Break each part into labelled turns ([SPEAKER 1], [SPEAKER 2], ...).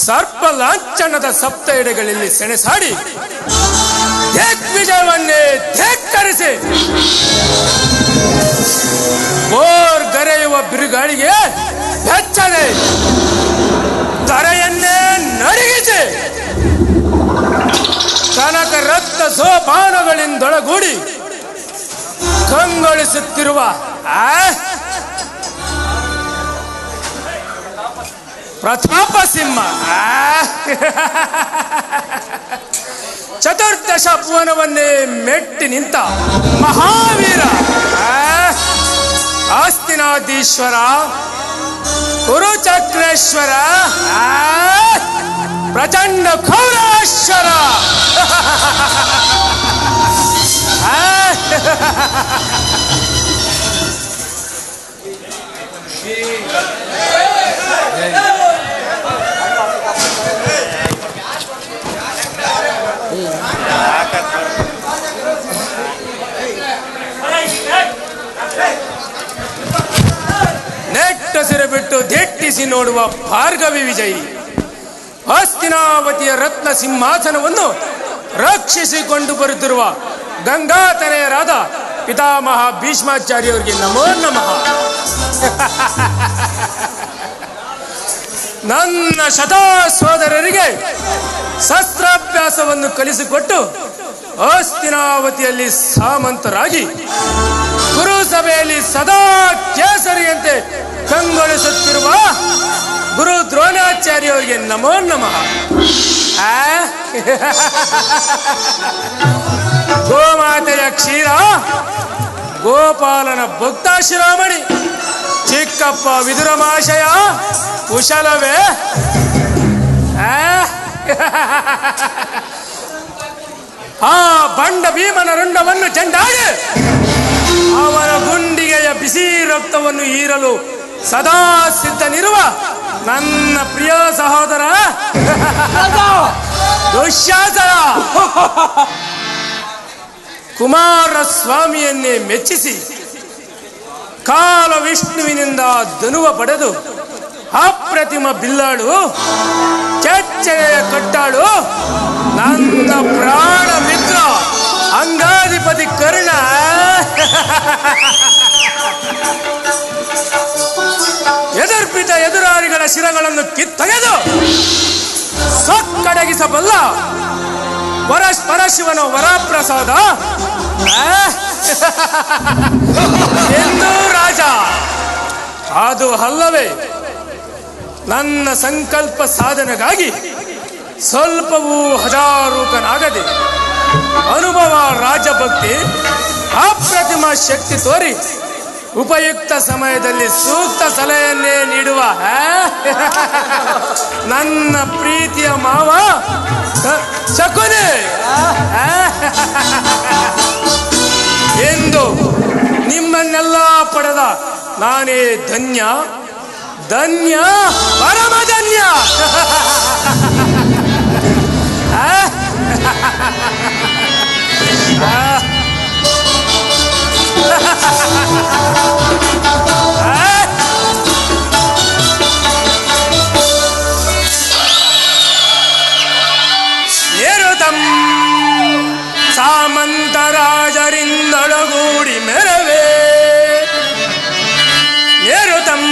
[SPEAKER 1] ಸರ್ಪ ಲಾಂಛನದ ಸಪ್ತ ಎಡೆಗಳಲ್ಲಿ ಸೆಣಸಾಡಿ ದಿಗ್ವಿಜಯವನ್ನೇ ಧಿಕ್ಕರಿಸಿ ಬೋರ್ ಗರೆಯುವ ಬಿರುಗಾಳಿಗೆ ಬೆಚ್ಚದೆ ತರೆಯನ್ನೇ ನಡಗಿಸಿ ಕನಕ ರಕ್ತ ಸೋಪಾನಗಳಿಂದೊಳಗೂಡಿ ಕಂಗೊಳಿಸುತ್ತಿರುವ ಪ್ರತಾಪ ಸಿಂಹ ಚತುರ್ದಶ ಭುವನವನ್ನೇ ಮೆಟ್ಟಿ ನಿಂತ ಮಹಾವೀರ ಆಸ್ತಿನಾಧೀಶ್ವರ ಕುರುಚಕ್ರೇಶ್ವರ ಪ್ರಚಂಡ ಕೌರಾಶ್ವರ ನೆಟ್ಟಸಿರು ಬಿಟ್ಟು ದಿಟ್ಟಿಸಿ ನೋಡುವ ಭಾರ್ಗವಿ ವಿಜಯಿ ಹಸ್ತಿನಾವತಿಯ ರತ್ನ ಸಿಂಹಾಸನವನ್ನು ರಕ್ಷಿಸಿಕೊಂಡು ಬರುತ್ತಿರುವ ಗಂಗಾತನೆಯರಾದ ಪಿತಾಮಹ ಭೀಷ್ಮಾಚಾರ್ಯವರಿಗೆ ನಮೋ ನಮಃ. ನನ್ನ ಶತಾ ಸೋದರರಿಗೆ ಶಸ್ತ್ರಾಭ್ಯಾಸವನ್ನು ಕಲಿಸಿಕೊಟ್ಟು ಹಸ್ತಿನಾವತಿಯಲ್ಲಿ ಸಾಮಂತರಾಗಿ ಗುರುಸಭೆಯಲ್ಲಿ ಸದಾ ಕೇಸರಿಯಂತೆ ಕಂಗೊಳಿಸುತ್ತಿರುವ ಗುರು ದ್ರೋಣಾಚಾರ್ಯವರಿಗೆ ನಮೋ ನಮಃ. ಗೋಮಾತೆಯ ಕ್ಷೀರ ಗೋಪಾಲನ ಭಕ್ತಾಶಿರೋಮಣಿ ಚಿಕ್ಕಪ್ಪ ವಿದುರಮಾಶಯ ಕುಶಲವೇ? ಆ ಬಂಡ ಭೀಮನ ರುಂಡವನ್ನು ಚೆಂಡಾಡಿ ಅವನ ಗುಂಡಿಗೆಯ ಬಿಸಿ ರಕ್ತವನ್ನು ಹೀರಲು ಸದಾ ಸಿದ್ಧನಿರುವ ನನ್ನ ಪ್ರಿಯ ಸಹೋದರ ದುಶ್ಯಾಸನ ಕುಮಾರಸ್ವಾಮಿಯನ್ನೇ ಮೆಚ್ಚಿಸಿ ಕಾಲ ವಿಷ್ಣುವಿನಿಂದ ಧನುವ ಪಡೆದು ಅಪ್ರತಿಮ ಬಿಲ್ಲಾಡು ಚಚ್ಚೆಯ ಕಟ್ಟಾಡು ನನ್ನ ಪ್ರಾಣ ಮಿತ್ರ ಅಂಗಾಧಿಪತಿ ಕರ್ಣ ಎದುರ್ಪಿತ ಎದುರಾಳಿಗಳ ಶಿರಗಳನ್ನು ಕಿತ್ತೊಗೆದು ಸೊಕ್ಕಡಗಿಸಬಲ್ಲ ಪರಶಿವನ ವರಪ್ರಸಾದ ಎಂದು ರಾಜ. ಅದು ಅಲ್ಲವೇ ನನ್ನ ಸಂಕಲ್ಪ ಸಾಧನೆಗಾಗಿ ಸ್ವಲ್ಪವೂ ಹಜಾರೂಕನಾಗದೆ ಅನುಭವ ರಾಜಭಕ್ತಿ ಅಪ್ರತಿಮ ಶಕ್ತಿ ತೋರಿ ಉಪಯುಕ್ತ ಸಮಯದಲ್ಲಿ ಸೂಕ್ತ ಸಲಹೆಯನ್ನೇ ನೀಡುವ ನನ್ನ ಪ್ರೀತಿಯ ಮಾವ ಶಕುನಿ ಎಂದು ನಿಮ್ಮನ್ನೆಲ್ಲ ಪಡೆದ ನಾನೇ ಧನ್ಯ ಧನ್ಯ ಪರಮ ಧನ್ಯ. ಏರುತಂ ಸಾಮಂತರಾಜರಿಂದೊಳಗೂಡಿ ಮೆರವೇ ಏರುತಂ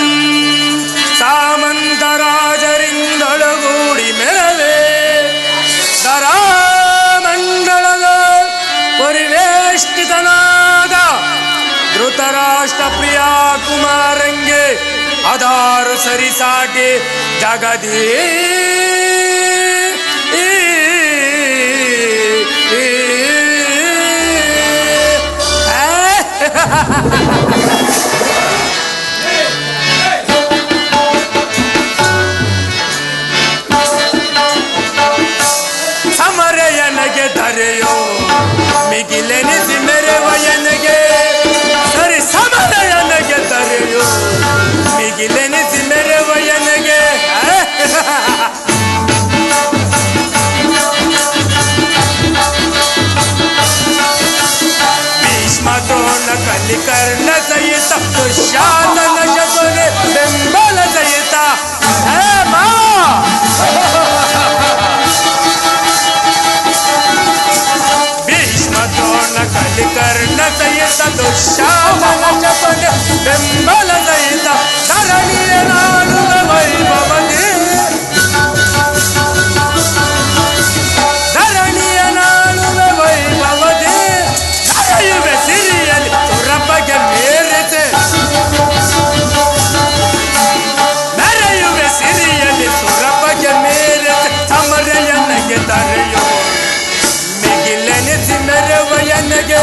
[SPEAKER 1] ಸಾಮಂತರಾಜರಿಂದೊಳಗೂಡಿ ಮೆರವೇ ದರಾಮಂಡಲದ ಪರಿವೇಷ್ಟಿತನಾದ ಧೃತರಾಷ್ಟ್ರ ಪ್ರಿಯ ಕುಮಾರಂಗೆ ಅದಾರು ಸರಿಸಾಟಿ ಜಗದೀ ನನಗೆ ಧರೆಯೋ ಮಿಗಿಲೆನಿಸಿ ಮೆರೆವಯನಿಗೆ ಸರಿ ಸಮರ ನನಗೆ ಧರೆಯೋ ಮಿಗಿಲೆನಿಸಿ ಮೆರೆವಯನಿಗೆ ಭೀಷ್ಮ ದ್ರೋಣ ಕಲಿಕರ್ಣ ಸಹಿತ ದುಶ್ಯಾಸನ ಶಕುನಿ ಬೆಂಬಲ ಸಹಿತ ಭೀಷ್ಮ ದ್ರೋಣ ಕಲಿಕರ್ಣ ಸಹಿತ ದುಶ್ಯಾಸನ ಶಕುನಿ ಬೆಂಬಲ ಸಹಿತ ಧರಣಿಯ ನಾಡುವ ವೈಭವದಿ ಧರಣಿಯ ನಾಡುವ ವೈಭವದಿ ಧರೆಯುವೆ ಸಿರಿಯಲಿ ಸುರಪಗೆ ಮೇರೆತೆ ಮೆರೆಯುವೆ ಸಿರಿಯಲಿ ಸುರಪಗೆ ಮೇರೆತೆ ಸಮರೆಯನಗೆ ಧರೆಯೋ ಮಿಗಿಲೆನಿಸಿ ಮೆರೆವಯನಗೆ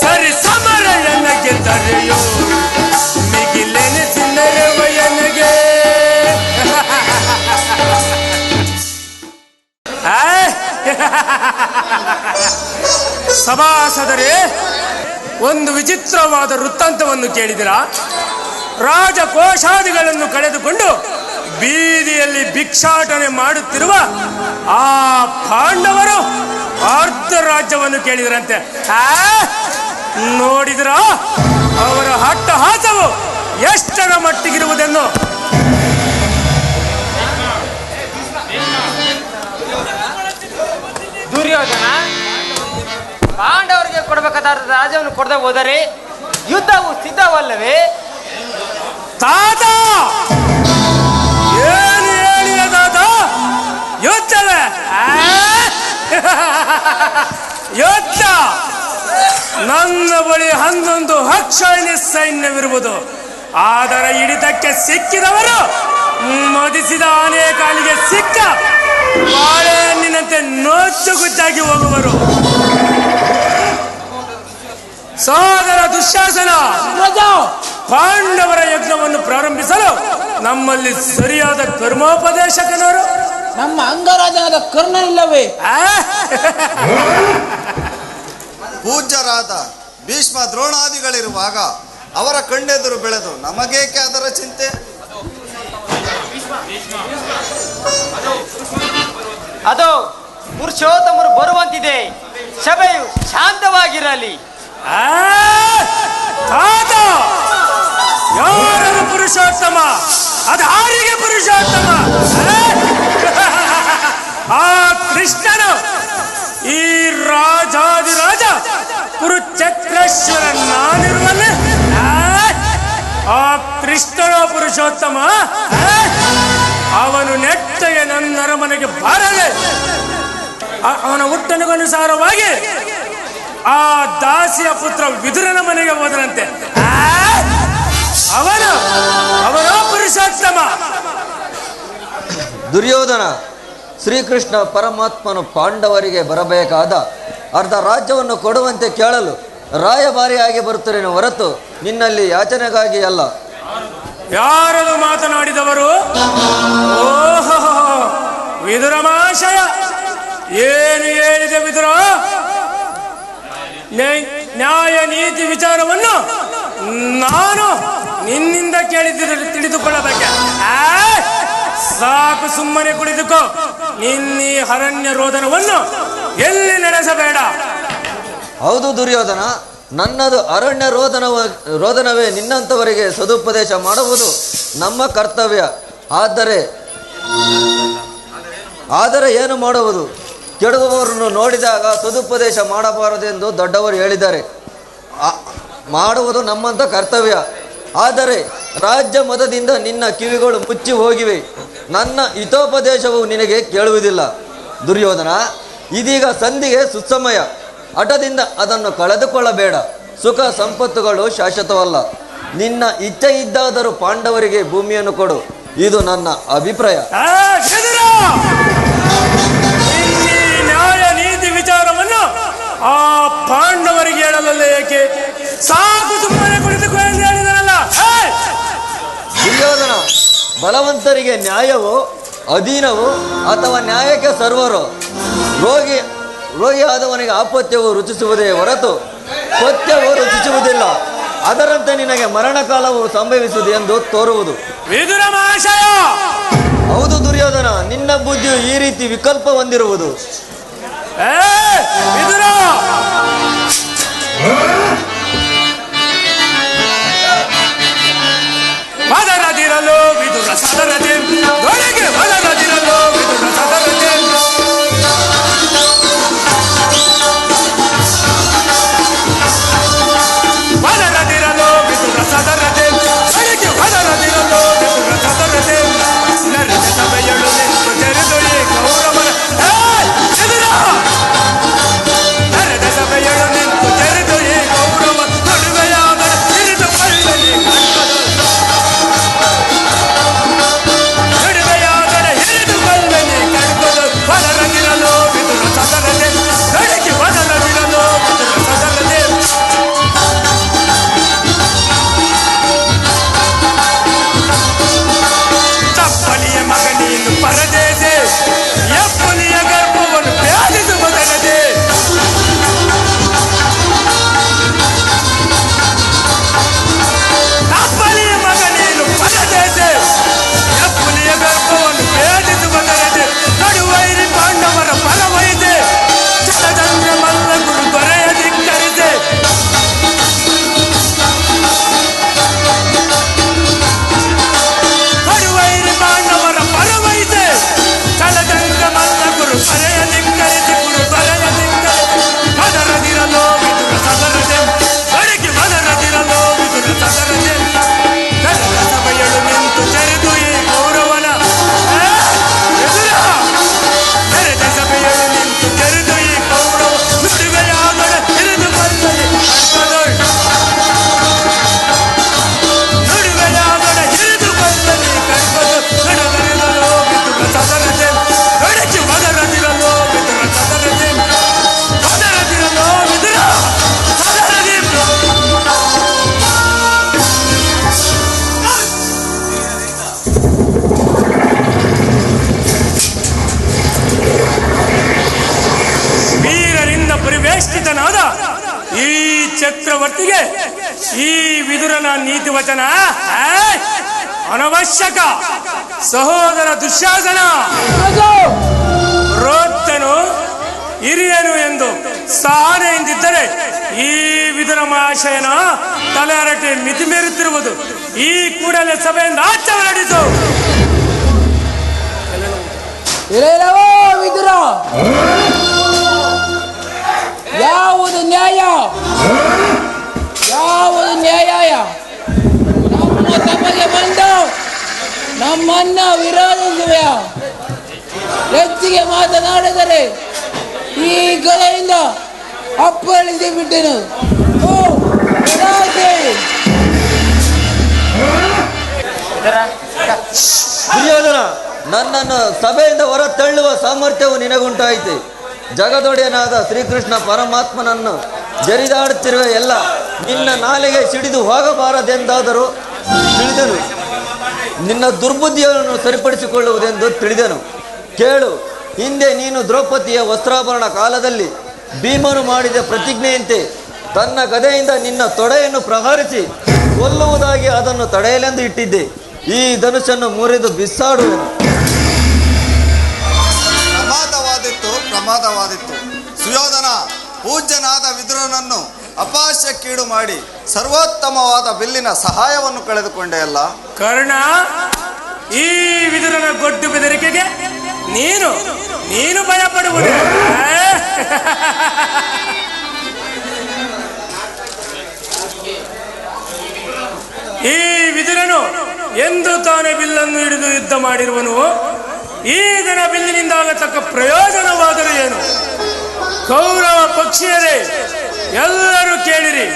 [SPEAKER 1] ಸರಿ ಸಮರೆಯನಗೆ ಧರೆಯೋ ಮಿಗಿಲೆನಿಸಿ ಮೆರೆವಯನಗೆ ಸಭಾಸದರೇ, ಒಂದು ವಿಚಿತ್ರವಾದ ವೃತ್ತಾಂತವನ್ನು ಕೇಳಿದಿರಾ? ರಾಜಕೋಶಾದಿಗಳನ್ನು ಕಳೆದುಕೊಂಡು ಬೀದಿಯಲ್ಲಿ ಭಿಕ್ಷಾಟನೆ ಮಾಡುತ್ತಿರುವ ಆ ಪಾಂಡವರು ಅರ್ಧ ರಾಜ್ಯವನ್ನು ಕೇಳಿದರಂತೆ. ನೋಡಿದ್ರ ಅವರ ಹಟ್ಟಹಾಸವು ಎಷ್ಟರ ಮಟ್ಟಿಗಿರುವುದನ್ನು.
[SPEAKER 2] ದುರ್ಯೋಧನ ಪಾಂಡವರಿಗೆ ಕೊಡಬೇಕಾದ ರಾಜ್ಯವನ್ನು ಕೊಡದೆ ಹೋದರೆ ಯುದ್ಧವು ಸಿದ್ಧವಲ್ಲವೇ?
[SPEAKER 1] ತಾತ ಏನು ಹೇಳಿದ ತಾತ? ಯುದ್ಧವೇ? ಯುದ್ಧ ನನ್ನ ಬಳಿ 11 ಅಕ್ಷೌಹಿಣಿ ಸೈನ್ಯವಿರುವುದು. ಆದರೆ ಹಿಡಿತಕ್ಕೆ ಸಿಕ್ಕಿದವರು ಮದಿಸಿದ ಆನೆಯ ಕಾಲಿಗೆ ಸಿಕ್ಕ ಬಾಳೆಹಣ್ಣಿನಂತೆ ನೋಚುಗುಚ್ಚಾಗಿ ಹೋಗುವರು. ಸೋದರ ದುಶ್ಯಾಸನ, ಪಾಂಡವರ ಯಜ್ಞವನ್ನು ಪ್ರಾರಂಭಿಸಲು ನಮ್ಮಲ್ಲಿ ಸರಿಯಾದ ಕರ್ಮೋಪದೇಶಕನವರು
[SPEAKER 3] ನಮ್ಮ ಅಂಗರಾಜನಾದ ಕರ್ಣನಿಲ್ಲವೇ?
[SPEAKER 4] ಪೂಜ್ಯರಾದ ಭೀಷ್ಮ ದ್ರೋಣಾದಿಗಳಿರುವಾಗ ಅವರ ಕಣ್ಣೆದುರು ಬೆಳೆದು ನಮಗೇಕೆ ಅದರ ಚಿಂತೆ?
[SPEAKER 2] ಅದು ಪುರುಷೋತ್ತಮರು ಬರುವಂತಿದೆ. ಸಭೆಯು ಶಾಂತವಾಗಿರಲಿ.
[SPEAKER 1] ಯಾರು ಪುರುಷೋತ್ತಮ? ಅದಾರಿಗೆ ಪುರುಷೋತ್ತಮ? ಆ ಕೃಷ್ಣನು ಈ ರಾಜಾದಿರಾಜ ಕುರುಚಕ್ರೇಶ್ವರ ನಾನಿರುವಲ್ಲಿ ಆ ಕೃಷ್ಣನ ಪುರುಷೋತ್ತಮ. ಅವನು ನೆಟ್ಟಗೆ ನನ್ನ ಅರಮನೆಗೆ ಬರಲೆ ಅವನ ಹುಟ್ಟನಿಗನುಸಾರವಾಗಿ ಆ ದಾಸಿಯ ಪುತ್ರ ವಿದುರನ ಮನೆಗೆ ಹೋದರಂತೆ. ಅವನ ಪುರುಷೋತ್ತಮ.
[SPEAKER 5] ದುರ್ಯೋಧನ, ಶ್ರೀಕೃಷ್ಣ ಪರಮಾತ್ಮನು ಪಾಂಡವರಿಗೆ ಬರಬೇಕಾದ ಅರ್ಧ ರಾಜ್ಯವನ್ನು ಕೊಡುವಂತೆ ಕೇಳಲು ರಾಯಭಾರಿಯಾಗಿ ಬರುತ್ತೇನೆ ಹೊರತು ನಿನ್ನಲ್ಲಿ ಯಾಚನೆಗಾಗಿ ಅಲ್ಲ.
[SPEAKER 1] ಯಾರದು ಮಾತನಾಡಿದವರು? ಓಹೋ, ವಿದುರ ಮಹಾಶಯ, ಏನು ಹೇಳಿದೆ ವಿದುರ? ನ್ಯಾಯ ನೀತಿ ವಿಚಾರವನ್ನು ನಾನು ನಿನ್ನಿಂದ ತಿಳಿದುಕೊಳ್ಳಬೇಕೆ? ಸಾಕು, ಸುಮ್ಮನೆ ಕುಳಿತುಕೋ. ನಿನ್ನೀ ಅರಣ್ಯ ರೋದನವನ್ನು ಎಲ್ಲಿ ನಡೆಸಬೇಡ.
[SPEAKER 5] ಹೌದು ದುರ್ಯೋಧನ, ನನ್ನದು ಅರಣ್ಯ ರೋದನವೇ. ನಿನ್ನಂಥವರಿಗೆ ಸದುಪದೇಶ ಮಾಡುವುದು ನಮ್ಮ ಕರ್ತವ್ಯ. ಆದರೆ ಏನು ಮಾಡುವುದು? ಕೆಡುವವರನ್ನು ನೋಡಿದಾಗ ಸದುಪದೇಶ ಮಾಡಬಾರದೆಂದು ದೊಡ್ಡವರು ಹೇಳಿದ್ದಾರೆ. ಮಾಡುವುದು ನಮ್ಮಂಥ ಕರ್ತವ್ಯ. ಆದರೆ ರಾಜ್ಯ ಮದದಿಂದ ನಿನ್ನ ಕಿವಿಗಳು ಮುಚ್ಚಿ ಹೋಗಿವೆ. ನನ್ನ ಹಿತೋಪದೇಶವು ನಿನಗೆ ಕೇಳುವುದಿಲ್ಲ. ದುರ್ಯೋಧನ, ಇದೀಗ ಸಂಧಿಗೆ ಸುಸಮಯ. ಹಠದಿಂದ ಅದನ್ನು ಕಳೆದುಕೊಳ್ಳಬೇಡ. ಸುಖ ಸಂಪತ್ತುಗಳು ಶಾಶ್ವತವಲ್ಲ. ನಿನ್ನ ಇಚ್ಛೆ ಇದ್ದಾದರೂ ಪಾಂಡವರಿಗೆ ಭೂಮಿಯನ್ನು ಕೊಡು. ಇದು ನನ್ನ ಅಭಿಪ್ರಾಯ.
[SPEAKER 1] ನ್ಯಾಯ ನೀತಿ ವಿಚಾರವನ್ನು ಆ ಪಾಂಡವರಿಗೆ ಹೇಳಲಲ್ಲ ಏಕೆ? ಸಾಕು, ಸುಮ್ಮನೆ ಕುಳಿತುಕೋ ಎಂದು ಹೇಳಿದರಲ್ಲ.
[SPEAKER 5] ದುರ್ಯೋಧನ, ಬಲವಂತರಿಗೆ ನ್ಯಾಯವೋ ಅಧೀನವೋ ಅಥವಾ ನ್ಯಾಯಕ್ಕೆ ಸರ್ವರೋ? ರೋಗಿಯಾದವನಿಗೆ ಆಪತ್ಯವು ರುಚಿಸುವುದೇ ಹೊರತು ಪಥ್ಯವು ರುಚಿಸುವುದಿಲ್ಲ. ಅದರಂತೆ ನಿನಗೆ ಮರಣಕಾಲವು ಸಂಭವಿಸುವುದು ಎಂದು ತೋರುವುದು.
[SPEAKER 1] ವಿದುರ ಮಹಾಶಯ,
[SPEAKER 5] ಹೌದು ದುರ್ಯೋಧನ, ನಿನ್ನ ಬುದ್ಧಿಯು ಈ ರೀತಿ ವಿಕಲ್ಪ ಹೊಂದಿರುವುದು.
[SPEAKER 1] ವಿದುರ, ಮದರದಿರಲು ವಿದುರ ಸದರದೆ, ಒಳಗೆ ಮದರದಿರಲು ವಿದುರ ಸದರದೆ. ಮದರದಿರಲು ವಿದುರ ಸದರದೆ, ಒಳಗೆ ಮದರದಿರಲು ವಿದುರ ಸದರದೆ. ನರನ ಸಭೆಯಳು ನಿಂತು ತೆರೆದು ಈ ಕೌರವರ ವಿದುರ, ನರದ ಸಭೆಯಳು ನಿಂತು ತೆರೆದು ಈ ಕೌರವ ನಡುವೆಯಾದ ಹಿರಿದು ಕೊಳ್ಳಲಿ ಕಟ್ಟದು. ನಡುವೆಯಾದರೆ ಹಿರಿದು ಕೊಳ್ಳಲಿ ಕಟ್ಟದು. ಬದಲಗಿರಲು ವಿದುರ ಸದರದೆ, ಬೆಳಗ್ಗೆ ಬದಲಗಿರಲು ವಿದುರ ಸದರದೆ. ತಪ್ಪಲಿಯ ಮಗನೀನು ಪರದೇದೆ, ಎಪ್ಪಲಿಯ ಗರ್ಭವನ್ನು ಬ್ಯಾಧಿಸು ಬದಲದೆ. ತಪ್ಪಲಿಯ ಮಗನೀನು ಪರದೇದೆ, ಎಪ್ಪಲಿಯ ಗರ್ಭವನ್ನು ಬ್ಯಾಧಿಸು ಬದಲದೆ. ನಡುವೈರಿ ಪಾಂಡವರ ಫಲವೈದೆ, ಜಲದಂದ್ರ ಮಲ್ಲಗುರು ದೊರೆಯ ಧಿಕ್ಕರಿದೆ. ನಡುವೈರಿ ಪಾಂಡವರ ಫಲವೈದೆ, ಜಲದಂದ್ರ ಮಲ್ಲಗುರು ದೊರೆಯ ಧಿಕ್ಕರಿದೆ. ಗುರು ದೊರೆಯ ಧಿಕ್ಕರಿದೆ. ಮದರದಿರಲು ವಿದುರ ಸದರದೆ, ಬೆಳಗ್ಗೆ ಮದರದಿರಲು ವಿದುರ ಸದರದೆ. ನರದ ಸಭೆಯಳು ನಿಂತು ತೆರೆದು ಈ ಕೌರವನ ಎದುರ. ನರದ ಸಭೆಯಳು ನಿಂತು ತೆರೆದು ಈ ಕೌರವ ನಡುವೆಯಾದರ ಹಿರಿದು ಬಲ್ಲದೆ ಕಟ್ಟದೊಳ್. ನಡುವೆಯಾದರ ಹಿರಿದು ಬಲ್ಲದೆ ಕಟ್ಟದು. ನಡದರಿರಲು ವಿದುರ ಸದರದೆ, ಬೆಳಗ್ಗೆ ಮದರದಿರಲು ವಿದುರ ಸದರದೆ. ಮದರದಿರಲು ವಿದುರ ಸದರದೆ. ವೀರರಿಂದ ಪರಿವೇಷ್ಟಿತನಾದ ಈ ಚಕ್ರವರ್ತಿಗೆ ಈ ವಿದುರನ ನೀತಿ ವಚನ ಅನವಶ್ಯಕ. ಸಹೋದರ ದುಶ್ಯಾಸನ, ಪ್ರೋಕ್ತನು ಹಿರಿಯನು ಎಂದು ಸಹನೆಯಿಂದಿದ್ದರೆ ಈ ವಿದುರ ಮಹಾಶಯನ ತಲೆ ಹರಟೆ ಮಿತಿ ಮೀರುತ್ತಿರುವುದು. ಈ ಕೂಡಲೇ ಸಭೆಯಿಂದ ಆಚೆ ಹೊರಡಿಸು.
[SPEAKER 3] ಇಲ್ಲವೋ ವಿದುರ, ಯಾವುದು ನ್ಯಾಯ, ಯಾವುದು ನ್ಯಾಯ? ನಮ್ಮ ಸಭೆಗೆ ಬಂದು ನಮ್ಮನ್ನ ವಿರೋಧಿಸುವೆಯ? ಹೆಚ್ಚಿಗೆ ಮಾತನಾಡಿದರೆ ಈ ಗಲೆಯಿಂದ ಅಪ್ಪಳಿಸಿ ಬಿಟ್ಟೆನು. ಓ ವಿರಾಜೆ!
[SPEAKER 5] ದುರ್ಯೋಧನ, ನನ್ನನ್ನು ಸಭೆಯಿಂದ ಹೊರ ತಳ್ಳುವ ಸಾಮರ್ಥ್ಯವು ನಿನಗುಂಟಾಯಿತು. ಜಗದೊಡೆಯನಾದ ಶ್ರೀಕೃಷ್ಣ ಪರಮಾತ್ಮನನ್ನು ಜರಿದಾಡುತ್ತಿರುವ ಎಲ್ಲ ನಿನ್ನ ನಾಲಿಗೆ ಸಿಡಿದು ಹೋಗಬಾರದೆಂದಾದರೂ ತಿಳಿದನು. ನಿನ್ನ ದುರ್ಬುದ್ಧಿಯನ್ನು ಸರಿಪಡಿಸಿಕೊಳ್ಳುವುದೆಂದು ತಿಳಿದನು. ಕೇಳು, ಹಿಂದೆ ನೀನು ದ್ರೌಪದಿಯ ವಸ್ತ್ರಾಭರಣ ಕಾಲದಲ್ಲಿ ಭೀಮನು ಮಾಡಿದ ಪ್ರತಿಜ್ಞೆಯಂತೆ ತನ್ನ ಗದೆಯಿಂದ ನಿನ್ನ ತೊಡೆಯನ್ನು ಪ್ರಹರಿಸಿ ಕೊಲ್ಲುವುದಾಗಿ ಅದನ್ನು ತಡೆಯಲೆಂದು ಇಟ್ಟಿದ್ದೆ. ಈ ಧನುಷನ್ನು ಮುರಿದು ಬಿಸಾಡುವೆನು.
[SPEAKER 4] ಪ್ರಮಾದವಾದಿತ್ತು. ಸುಯೋಧನ, ಪೂಜ್ಯನಾದ ವಿದುರನನ್ನು ಅಪಹಾಸ್ಯಕ್ಕೀಡು ಮಾಡಿ ಸರ್ವೋತ್ತಮವಾದ ಬಿಲ್ಲಿನ ಸಹಾಯವನ್ನು ಕಳೆದುಕೊಂಡೆಯಲ್ಲ.
[SPEAKER 1] ಕರ್ಣ, ಈ ವಿದುರನ ಗೊಡ್ಡು ಬೆದರಿಕೆಗೆ ನೀನು ನೀನು ಭಯಪಡುವುದು. ಈ ವಿದುರನು ಎಂದು ತಾನೇ ಬಿಲ್ಲನ್ನು ಹಿಡಿದು ಯುದ್ಧ ಮಾಡಿರುವನು. ಈ ದಿನ ಬಿಲ್ಲಿನಿಂದ ಆಗತಕ್ಕ ಪ್ರಯೋಜನವಾದರೂ ಏನು? ಕೌರವ ಪಕ್ಷಿಯರೇ, ಎಲ್ಲರೂ ಕೇಳಿರಿ.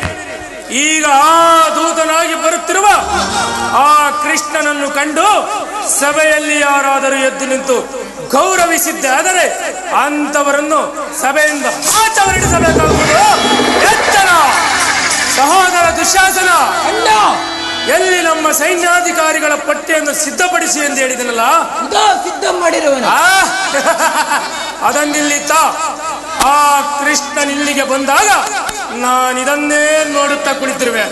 [SPEAKER 1] ಈಗ ಆ ದೂತನಾಗಿ ಬರುತ್ತಿರುವ ಆ ಕೃಷ್ಣನನ್ನು ಕಂಡು ಸಭೆಯಲ್ಲಿ ಯಾರಾದರೂ ಎದ್ದು ನಿಂತು ಗೌರವಿಸಿದ್ದಾದರೆ ಅಂತವರನ್ನು ಸಭೆಯಿಂದ ಆಚೆ ಹೊರಡಿಸಬೇಕಾಗುವುದು. ಎಚ್ಚರ! ಸಹೋದರ ದುಶ್ಯಾಸನ, ಎಲ್ಲಿ ನಮ್ಮ ಸೈನ್ಯಾಧಿಕಾರಿಗಳ ಪಟ್ಟಿಯನ್ನು ಸಿದ್ಧಪಡಿಸಿ ಎಂದು ಹೇಳಿದನಲ್ಲ,
[SPEAKER 3] ಸಿದ್ಧ ಮಾಡಿರುವನು.
[SPEAKER 1] ಅದನ್ನಿಲ್ಲಿತ್ತ ಆ ಕೃಷ್ಣನ್ ಇಲ್ಲಿಗೆ ಬಂದಾಗ ನಾನಿದನ್ನೇ ನೋಡುತ್ತಾ ಕುಳಿತಿರುವೆ.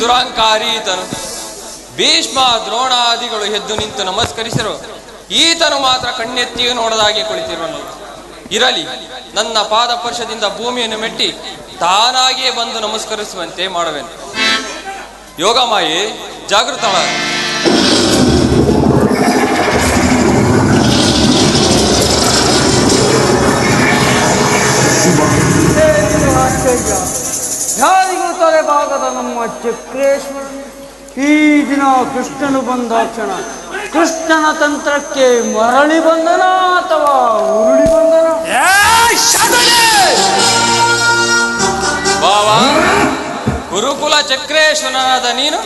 [SPEAKER 6] ದುರಾಂಕಾರೀತನು. ಭೀಷ್ಮ ದ್ರೋಣಾದಿಗಳು ಎದ್ದು ನಿಂತು ನಮಸ್ಕರಿಸಿರು. ಈತನು ಮಾತ್ರ ಕಣ್ಣೆತ್ತಿಯೂ ನೋಡದಾಗೆ ಕುಳಿತಿರುವನು. ಇರಲಿ, ನನ್ನ ಪಾದಸ್ಪರ್ಶದಿಂದ ಭೂಮಿಯನ್ನು ಮೆಟ್ಟಿ ತಾನಾಗಿಯೇ ಬಂದು ನಮಸ್ಕರಿಸುವಂತೆ ಮಾಡುವೆನು. ಯೋಗಮಾಯೆ ಜಾಗೃತಳ.
[SPEAKER 7] ಯಾರಿಗೂ ತಲೆಭಾಗದ ನಮ್ಮ ಚಕ್ರೇಶ್ವರ ಈ ದಿನ ಕೃಷ್ಣನು ಬಂದಾಕ್ಷಣ ಕೃಷ್ಣನ ತಂತ್ರಕ್ಕೆ ಮರಳಿ ಬಂದನ ಅಥವಾ ಉರುಳಿ ಬಂದನ?
[SPEAKER 6] ಬಾವಾ, ಗುರುಕುಲ ಚಕ್ರೇಶ್ವರನಾದ ನೀನು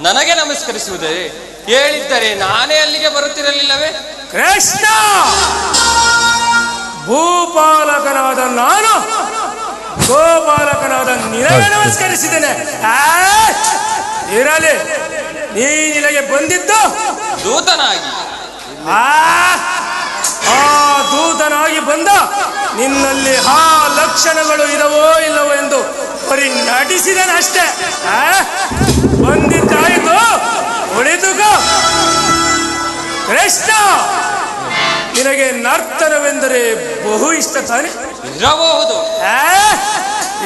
[SPEAKER 6] ನನಗೆ ನಮಸ್ಕರಿಸುವುದೇ? ಹೇಳಿದ್ದರೆ ನಾನೇ ಅಲ್ಲಿಗೆ ಬರುತ್ತಿರಲಿಲ್ಲವೇ?
[SPEAKER 1] ಕೃಷ್ಣ, ಭೂಪಾಲಕನಾದ ನಾನು ಗೋಪಾಲಕನಾದ ನಿನಗೆ ನಮಸ್ಕರಿಸಿದ್ದೇನೆ. ಇರಲಿ, ನೀನಿಗೆ ಬಂದಿದ್ದು
[SPEAKER 6] ದೂತನಾಗಿ.
[SPEAKER 1] ಆ ದೂತನಾಗಿ ಬಂದ ನಿನ್ನಲ್ಲಿ ಆ ಲಕ್ಷಣಗಳು ಇರವೋ ಇಲ್ಲವೋ ಎಂದು ಬರೀ ನಟಿಸಿದನು ಅಷ್ಟೇ. ಬಂದಿದ್ದಾಯಿತು, ಉಳಿದುಕೋ. ಕೃಷ್ಣ, ನಿನಗೆ ನರ್ತನವೆಂದರೆ ಬಹು ಇಷ್ಟ ತಾನೆ?
[SPEAKER 6] ಇರಬಹುದು.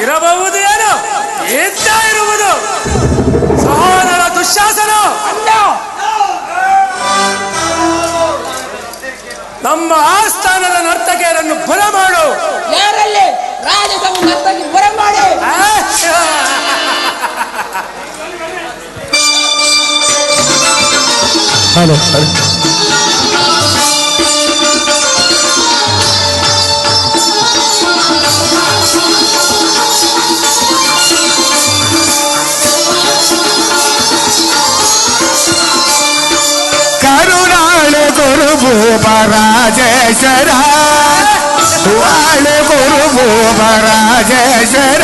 [SPEAKER 1] ಇರಬಹುದು ಏನು, ಇದ್ದ ಇರುವುದು. ಸಹೋದರ ದುಶ್ಯಾಸನ, ನಮ್ಮ ಆಸ್ಥಾನದ ನರ್ತಕಿಯರನ್ನು ಬರಮಾಡು.
[SPEAKER 3] ಯಾರಲ್ಲಿ? ರಾಜಸಭ ನರ್ತಕಿ ಬರಮಾಡಿ.
[SPEAKER 1] ಹಲೋ ರಾಜೇಶ್ವರ ಬಾಳು ಗುರುಭೂಪ ರಾಜೇಶ್ವರ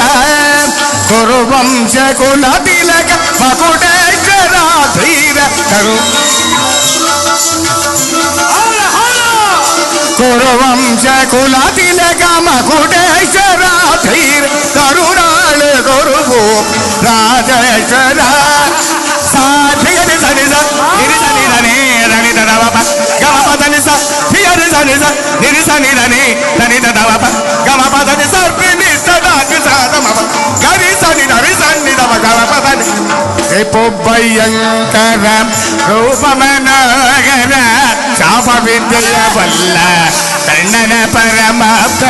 [SPEAKER 1] ಗುರುವಂಶ ಕುಲ ತಿಲಕ ಮಕುಟೇಶ್ವರ ಧೀರ ಕರು ಕುರುವಂಶ ಕುಲ ತಿಲಕ ಮಕುಟೇಶ್ವರ ಧೀರ ಕರುಣಾಳು ಗುರುಭೂಪ ರಾಜೇಶ್ವರ ಸಾಧಿಗರಿ ಸನಿಸ ನಿರಿಸ ನಿರನೇ ರಣಿತ ದವಪ ಗಮಪ ಧನಿಸ ಧಿಯರಿ ಸನಿಸ ನಿರಿಸ ನಿರನೇ ಧನಿತ ದವಪ ಗಮಪ ಧನಿಸ ನಿಸ ದಾನಿ ಸಾಧಮಪ ಗರಿಸ ನಿರವಿ ಸನ್ನಿಧವ ಗಮಪ ಧನಿ ಭಯಂಕರ ರೂಪಮನಗರ ಶಾಪ ವಿದ್ಯೆಯ ಬಲ್ಲ ಕಣ್ಣನ ಪರಮಾಪ್ತ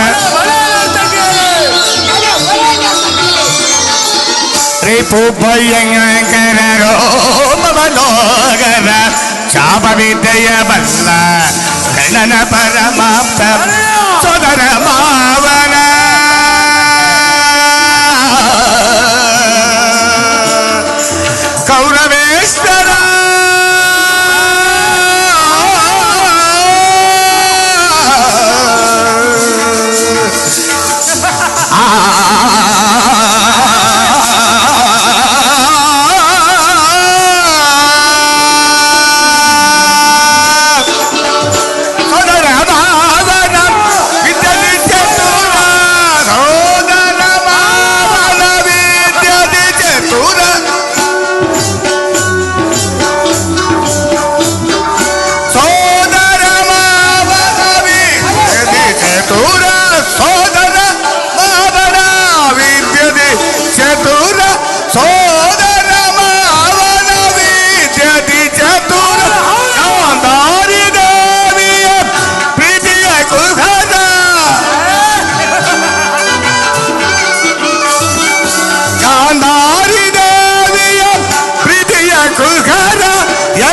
[SPEAKER 1] ರಿಪು ಭಯಂಕರ ರೋಮನೋಗರ ಶಾಪ ವಿದ್ಯೆಯ ಬಲ್ಲ ಕಣ್ಣನ ಪರಮಾಪ್ತ ಸೋದರ ಮಾವನ ಕೌರವೇಶ್ವರ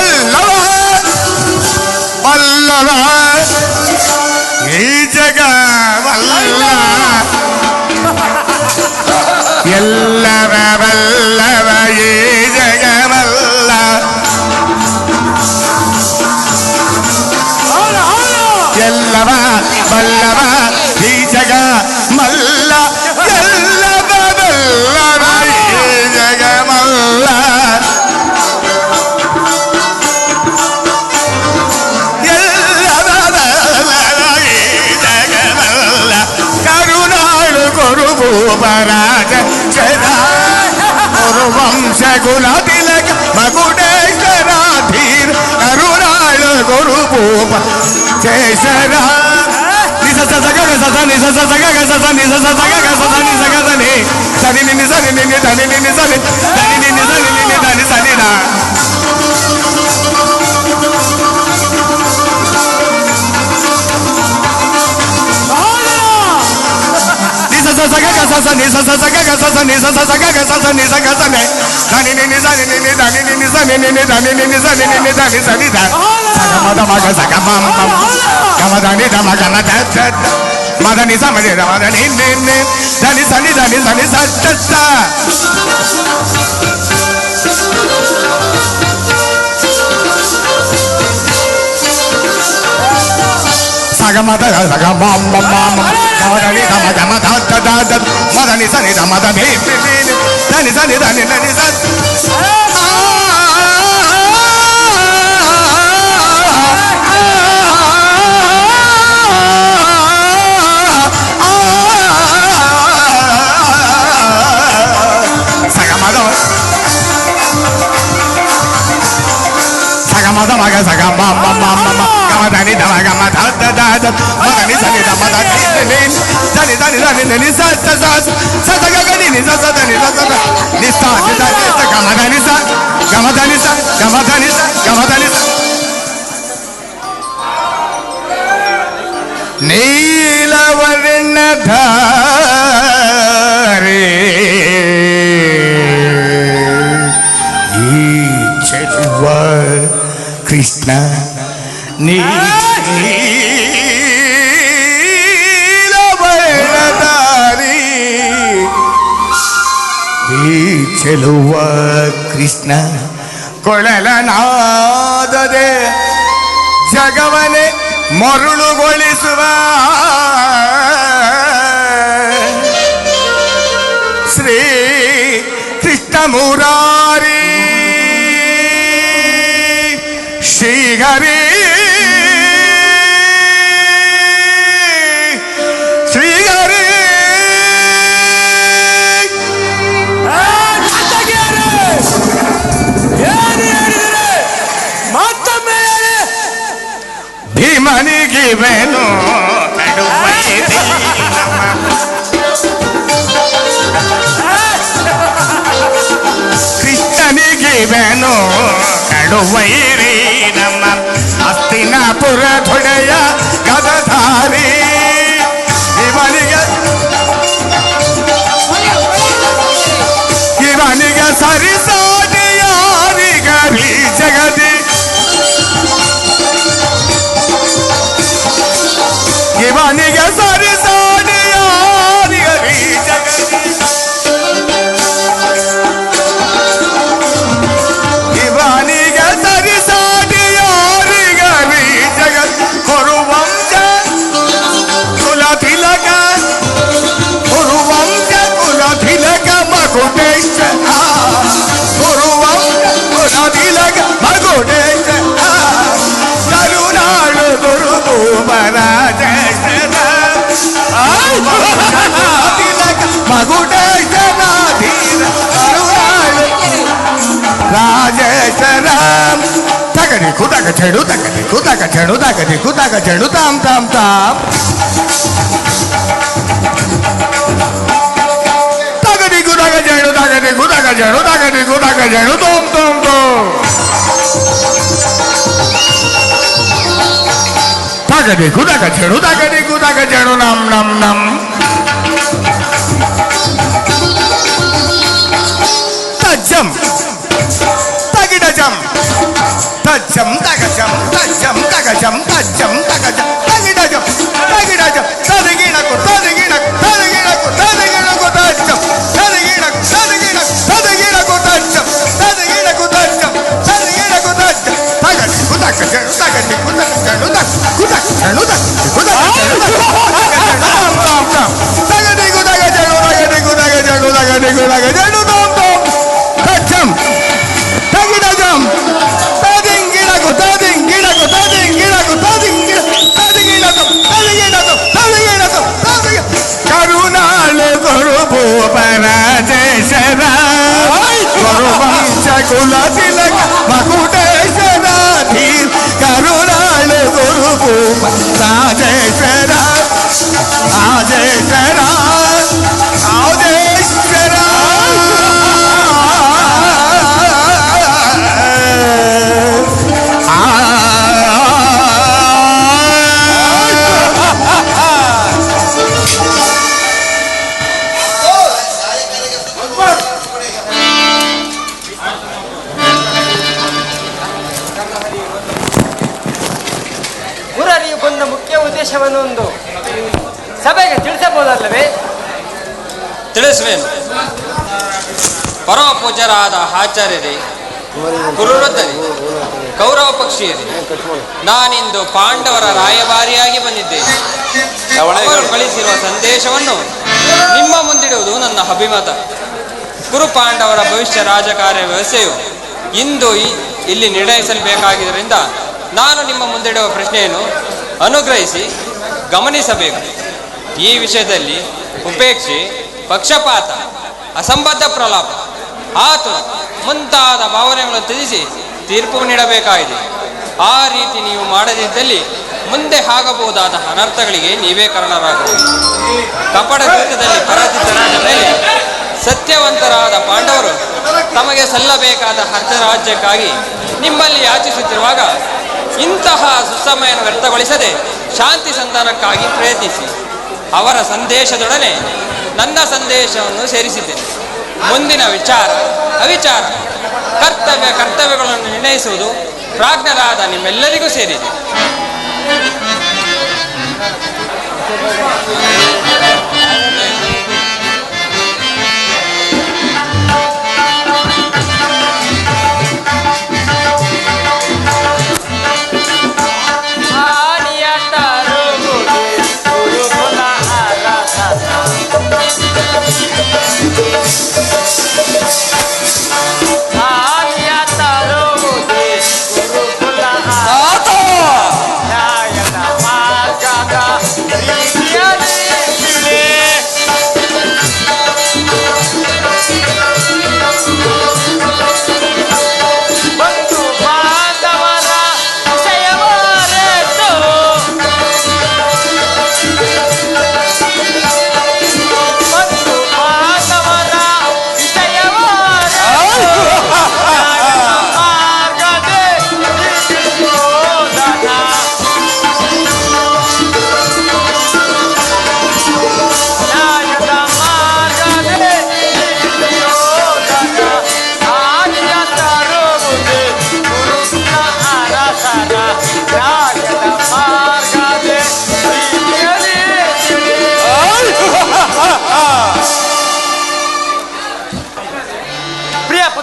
[SPEAKER 1] ಎಲ್ಲವ ಬಲ್ಲವ ಈ ಜಗವಲ್ಲ ಎಲ್ಲವ ಬಲ್ಲವ ಈ ಜಗ ಮಲ್ಲ ಎಲ್ಲವ ಬಲ್ಲವ ಈ ಜಗ ಮಲ್ಲ ಎಲ್ಲವ ಬಲ್ಲವ ಈ ಜಗ ಮಲ್ಲ ಕರುಣಾಳು ಗುರುಭೂಪ ರಾಜ ಗುರುವಂಶ ಕುಲ ತಿಲಕ ಮಗುಡೇಶ್ವರ ಧೀರ ಕರುಣಾಳು ಗುರುಭೂಪ ಶೇಷರ ನಿಸ ಸಗ ಸಸ ನಿಸ ಸಗ ಸಸ ನಿಸ ಸಗ ಸಸ ನಿಸ ಗಸನಿ ಸನಿ ನಿನಿ ಸನಿ ನಿನಿ ಧನಿ ನಿನಿ ಸನಿ ಧನಿ ನಿನಿ ಸನಿ ನಿನಿ ಧನಿ ಸನಿ ನಾ ಸಗ ಸಸ ನಿಸ ಸಗ ಸಸ ನಿಸ ಸಗ ಸಸ ನಿಸ ಗಸನೆ ಧನಿ ನಿನಿ ಸನಿ ನಿನಿ ಧನಿ ನಿನಿ ಸನಿ ನಿನಿ ಧನಿ ನಿನಿ ಸನಿ ನಿನಿ ಧನಿ ಸನಿ ಧ ಸಗ ಮದ ಮಗ ಸಗ ಮಮ ಮಮ ಗಮ ಧನಿ ಧಮ ಗನ ಧ ಧ ಮದ ನಿಸ ಮದೆ ಮದ ನಿ ನಿ ನಿ ಧನಿ ಸನಿ ಧನಿ ಸನಿ ಸ ತ ತ ಸಗ ಮದ ಸಗ ಮಮ ಮಮ ಗಮದನಿ ಧಮ ಗಮ ಧ ಧ ಧ ಧ ಮದನಿ ಸನಿ ಧಮ ಧ ನಿ ನಿ ನಿ ಧನಿ ಸನಿ ಧನಿ ನಿ ಸ ಮದ ಮಗ ಸಗ ಮಮ ಮಮ ಗಮದನಿ ಧಮ ಗಮ ಧ ಧ ಧ ಧ ಮದನಿ ಸನಿ ಧಮ ಧ ನಿ ನಿ ಧನಿ ಧನಿ ಧನಿ ನಿ ಸ ಸ ಸ ಸ ಸ ಗ ಗ ನಿ ನಿ ಸ ಸ ಧನಿ ಸ ಸ ನಿ ಸ ನಿ ಸ ನಿ ಸ ಗಮದನಿ ಸ ಗಮದನಿ ಸ ಗಮದನಿ ಸ ಗಮದನಿ ಸ ನೀಲವರ್ಣಧಾರೆ ಈ ಚೆಲುವ ಕೃಷ್ಣ ನೀಲವರ್ಣಧಾರಿ ಈ ಚೆಲುವ ಕೃಷ್ಣ ಕೊಳಲನಾದದೆ ಜಗವನೆ ಮರುಳುಗೊಳಿಸುವ ಶ್ರೀ ಕೃಷ್ಣ ಮುರಾರಿ ಶ್ರೀಹರಿ ಶ್ರೀಹರಿ ಭೀಮನಿಗಿವೆನು ಕೃಷ್ಣನಿಗಿವೆನು ನಡುವೈರಿ ನಮ್ಮ ಹಸ್ತಿನಾಪುರ ತೊಡೆಯ ಗದಧಾರಿ ಇವನಿಗೆ ಸರಿಸಾಟಿ ಯಾರಿಗರಿ ಜಗದಿ ಇವನಿಗೆ ಸರಿಸಾಟಿ ಯಾರಿಗರಿ ಜಗದಿ ಇವನಿಗೆ ಸರಿಸಾಟಿ ಯಾರಿಗರಿ ಜಗತ್ ಕೊರುವಂಶ ಕುಲ ತಿಲಕ ಕೊರುವಂಶ ಕುಲ ತಿಲಕ ಮಗುಟೇಶ ಕೊರುವಂಶ ಕುಲ ತಿಲಕ ಮಗುಟೇಶ ಕರುನಾಡು ಗುರು ಭೂಮರಾಜ ತಿಲಕ ಮಗುಟೇಶನ ಧೀರ ಕರುನಾಡು ರಾಜೇಶ್ವರ ತಗಡಿ ಕುತಕ ಚೆಡು ತಗಡಿ ಕುತಕ ಚೆಡು ತಗಡಿ ಕುತಕ ಚೆಡು ತಾಮ್ ತಾಮ್ ತಾಮ್ ತಗಡಿ ಕುತಕ ಚೆಡು ತಗಡಿ ಕುತಕ ಚೆಡು ತಗಡಿ ಕುತಕ ಚೆಡು ತೋಮ್ ತೋಮ್ ತೋಮ್ ತಗಡಿ ಕುತಕ ಚೆಡು ತಗಡಿ ಕುತಕ ಚೆಡು ನಮ್ ನಮ್ ನಮ್ ತಜ್ಜಂ ತಗಿಡಜಂ ತಜ್ಜಂ ತಗಜಂ ತಜ್ಜಂ ತಗಜಂ ತಜ್ಜಂ ತಗಜಂ ತಗಿಡಜಂ ತಗಿಡಜಂ ತದಗಿಣಕು ತದಗಿಣಕು ತದಗಿಣಕು ತದಗಿಣಕು ತಜ್ಜಂ ತದಗಿಣಕು ತದಗಿಣಕು ತದಗಿಣಕು ತಜ್ಜಂ ತದಗಿಣಕು ತಜ್ಜಂ ತದಗಿಣಕು ತಜ್ಜಂ ತಗಡಿ ಕುತಕ ಜಣು ತಗಡಿ ಕುತಕ ಜಣು ಕುತಕ ಜಣು ಕುತಕ ಜಣು ತಗಡಿ ಕುತಕ ಜಣು ತಗಡಿ ಕುತಕ ಜಣು ತಗಡಿ ಕುತಕ ಜಣು ತೋಮ್ ತೋಮ್ ತಜ್ಜಂ ತಗಿಡಜಂ ತದಿಂಗಿಣಕು ತದಿಂಗಿಣಕು ತದಿಂಗಿಣಕು ತದಿಂಗಿಣಕು ತದಿಂಗಿಣಕು ತದಿಂಗಿಣಕು ತದಿಂಗಿಣಕು ಕರುನಾಳು ಗುರು ಭೂಪರಾಜೇಶ್ವರ ಗುರುವಂಶ ಕುಲ ತಿಲಕ ಮಕುಟೇಶ್ವರ ಧೀರ್ ಕರುನಾಳು ಗುರು ಭೂಪರಾಜೇಶ್ವರ ರಾಜೇಶ್ವರ ರಾಜೇಶ್ವರ
[SPEAKER 2] ಗುರರಿಗೆ ಬಂದ ಮುಖ್ಯ ಉದ್ದೇಶವನ್ನು ಒಂದು ಸಭೆಗೆ ತಿಳಿಸಬಹುದಲ್ಲವೇ?
[SPEAKER 6] ತಿಳಿಸುವೇನು. ಪರಮ ಪೂಜ್ಯರಾದ ಆಚಾರ್ಯರೇ, ಕುರುವೃದ್ಧರೇ, ಕೌರವ ಪಕ್ಷಿಯರೇ, ನಾನಿಂದು ಪಾಂಡವರ ರಾಯಭಾರಿಯಾಗಿ ಬಂದಿದ್ದೇನೆ. ಅವರು ಕಳಿಸಿರುವ ಸಂದೇಶವನ್ನು ನಿಮ್ಮ ಮುಂದಿಡುವುದು ನನ್ನ ಅಭಿಮತ. ಕುರು ಪಾಂಡವರ ಭವಿಷ್ಯ ರಾಜಕಾರ್ಯ ವ್ಯವಸ್ಥೆಯು ಇಂದು ಇಲ್ಲಿ ನಿರ್ಣಯಿಸಬೇಕಾಗಿದ್ದರಿಂದ ನಾನು ನಿಮ್ಮ ಮುಂದಿಡುವ ಪ್ರಶ್ನೆಯನ್ನು ಅನುಗ್ರಹಿಸಿ ಗಮನಿಸಬೇಕು. ಈ ವಿಷಯದಲ್ಲಿ ಉಪೇಕ್ಷೆ, ಪಕ್ಷಪಾತ, ಅಸಂಬದ್ಧ ಪ್ರಲಾಪ, ಆತುರ ಮುಂತಾದ ಭಾವನೆಗಳನ್ನು ತ್ಯಜಿಸಿ ತೀರ್ಪು ನೀಡಬೇಕಾಗಿದೆ. ಆ ರೀತಿ ನೀವು ಮಾಡದಿದ್ದಲ್ಲಿ ಮುಂದೆ ಆಗಬಹುದಾದ ಅನರ್ಥಗಳಿಗೆ ನೀವೇ ಕಾರಣರಾಗಬಹುದು. ಕಪಟ ಕೃತ್ಯದಲ್ಲಿ ಪರಾಜಿತರಾದ ಮೇಲೆ ಸತ್ಯವಂತರಾದ ಪಾಂಡವರು ತಮಗೆ ಸಲ್ಲಬೇಕಾದ ಅರ್ಧ ರಾಜ್ಯಕ್ಕಾಗಿ ನಿಮ್ಮಲ್ಲಿ ಯಾಚಿಸುತ್ತಿರುವಾಗ ಇಂತಹ ಸುಸಮಯನ್ನು ವ್ಯರ್ಥಗೊಳಿಸದೆ ಶಾಂತಿ ಸಂಧಾನಕ್ಕಾಗಿ ಪ್ರಯತ್ನಿಸಿ. ಅವರ ಸಂದೇಶದೊಡನೆ ನನ್ನ ಸಂದೇಶವನ್ನು ಸೇರಿಸಿದ್ದೇನೆ. ಮುಂದಿನ ವಿಚಾರ ಅವಿಚಾರ, ಕರ್ತವ್ಯಗಳನ್ನು ನಿರ್ಣಯಿಸುವುದು ಪ್ರಾಜ್ಞರಾದ ನಿಮ್ಮೆಲ್ಲರಿಗೂ ಸೇರಿದೆ.
[SPEAKER 2] ಆನಿಯ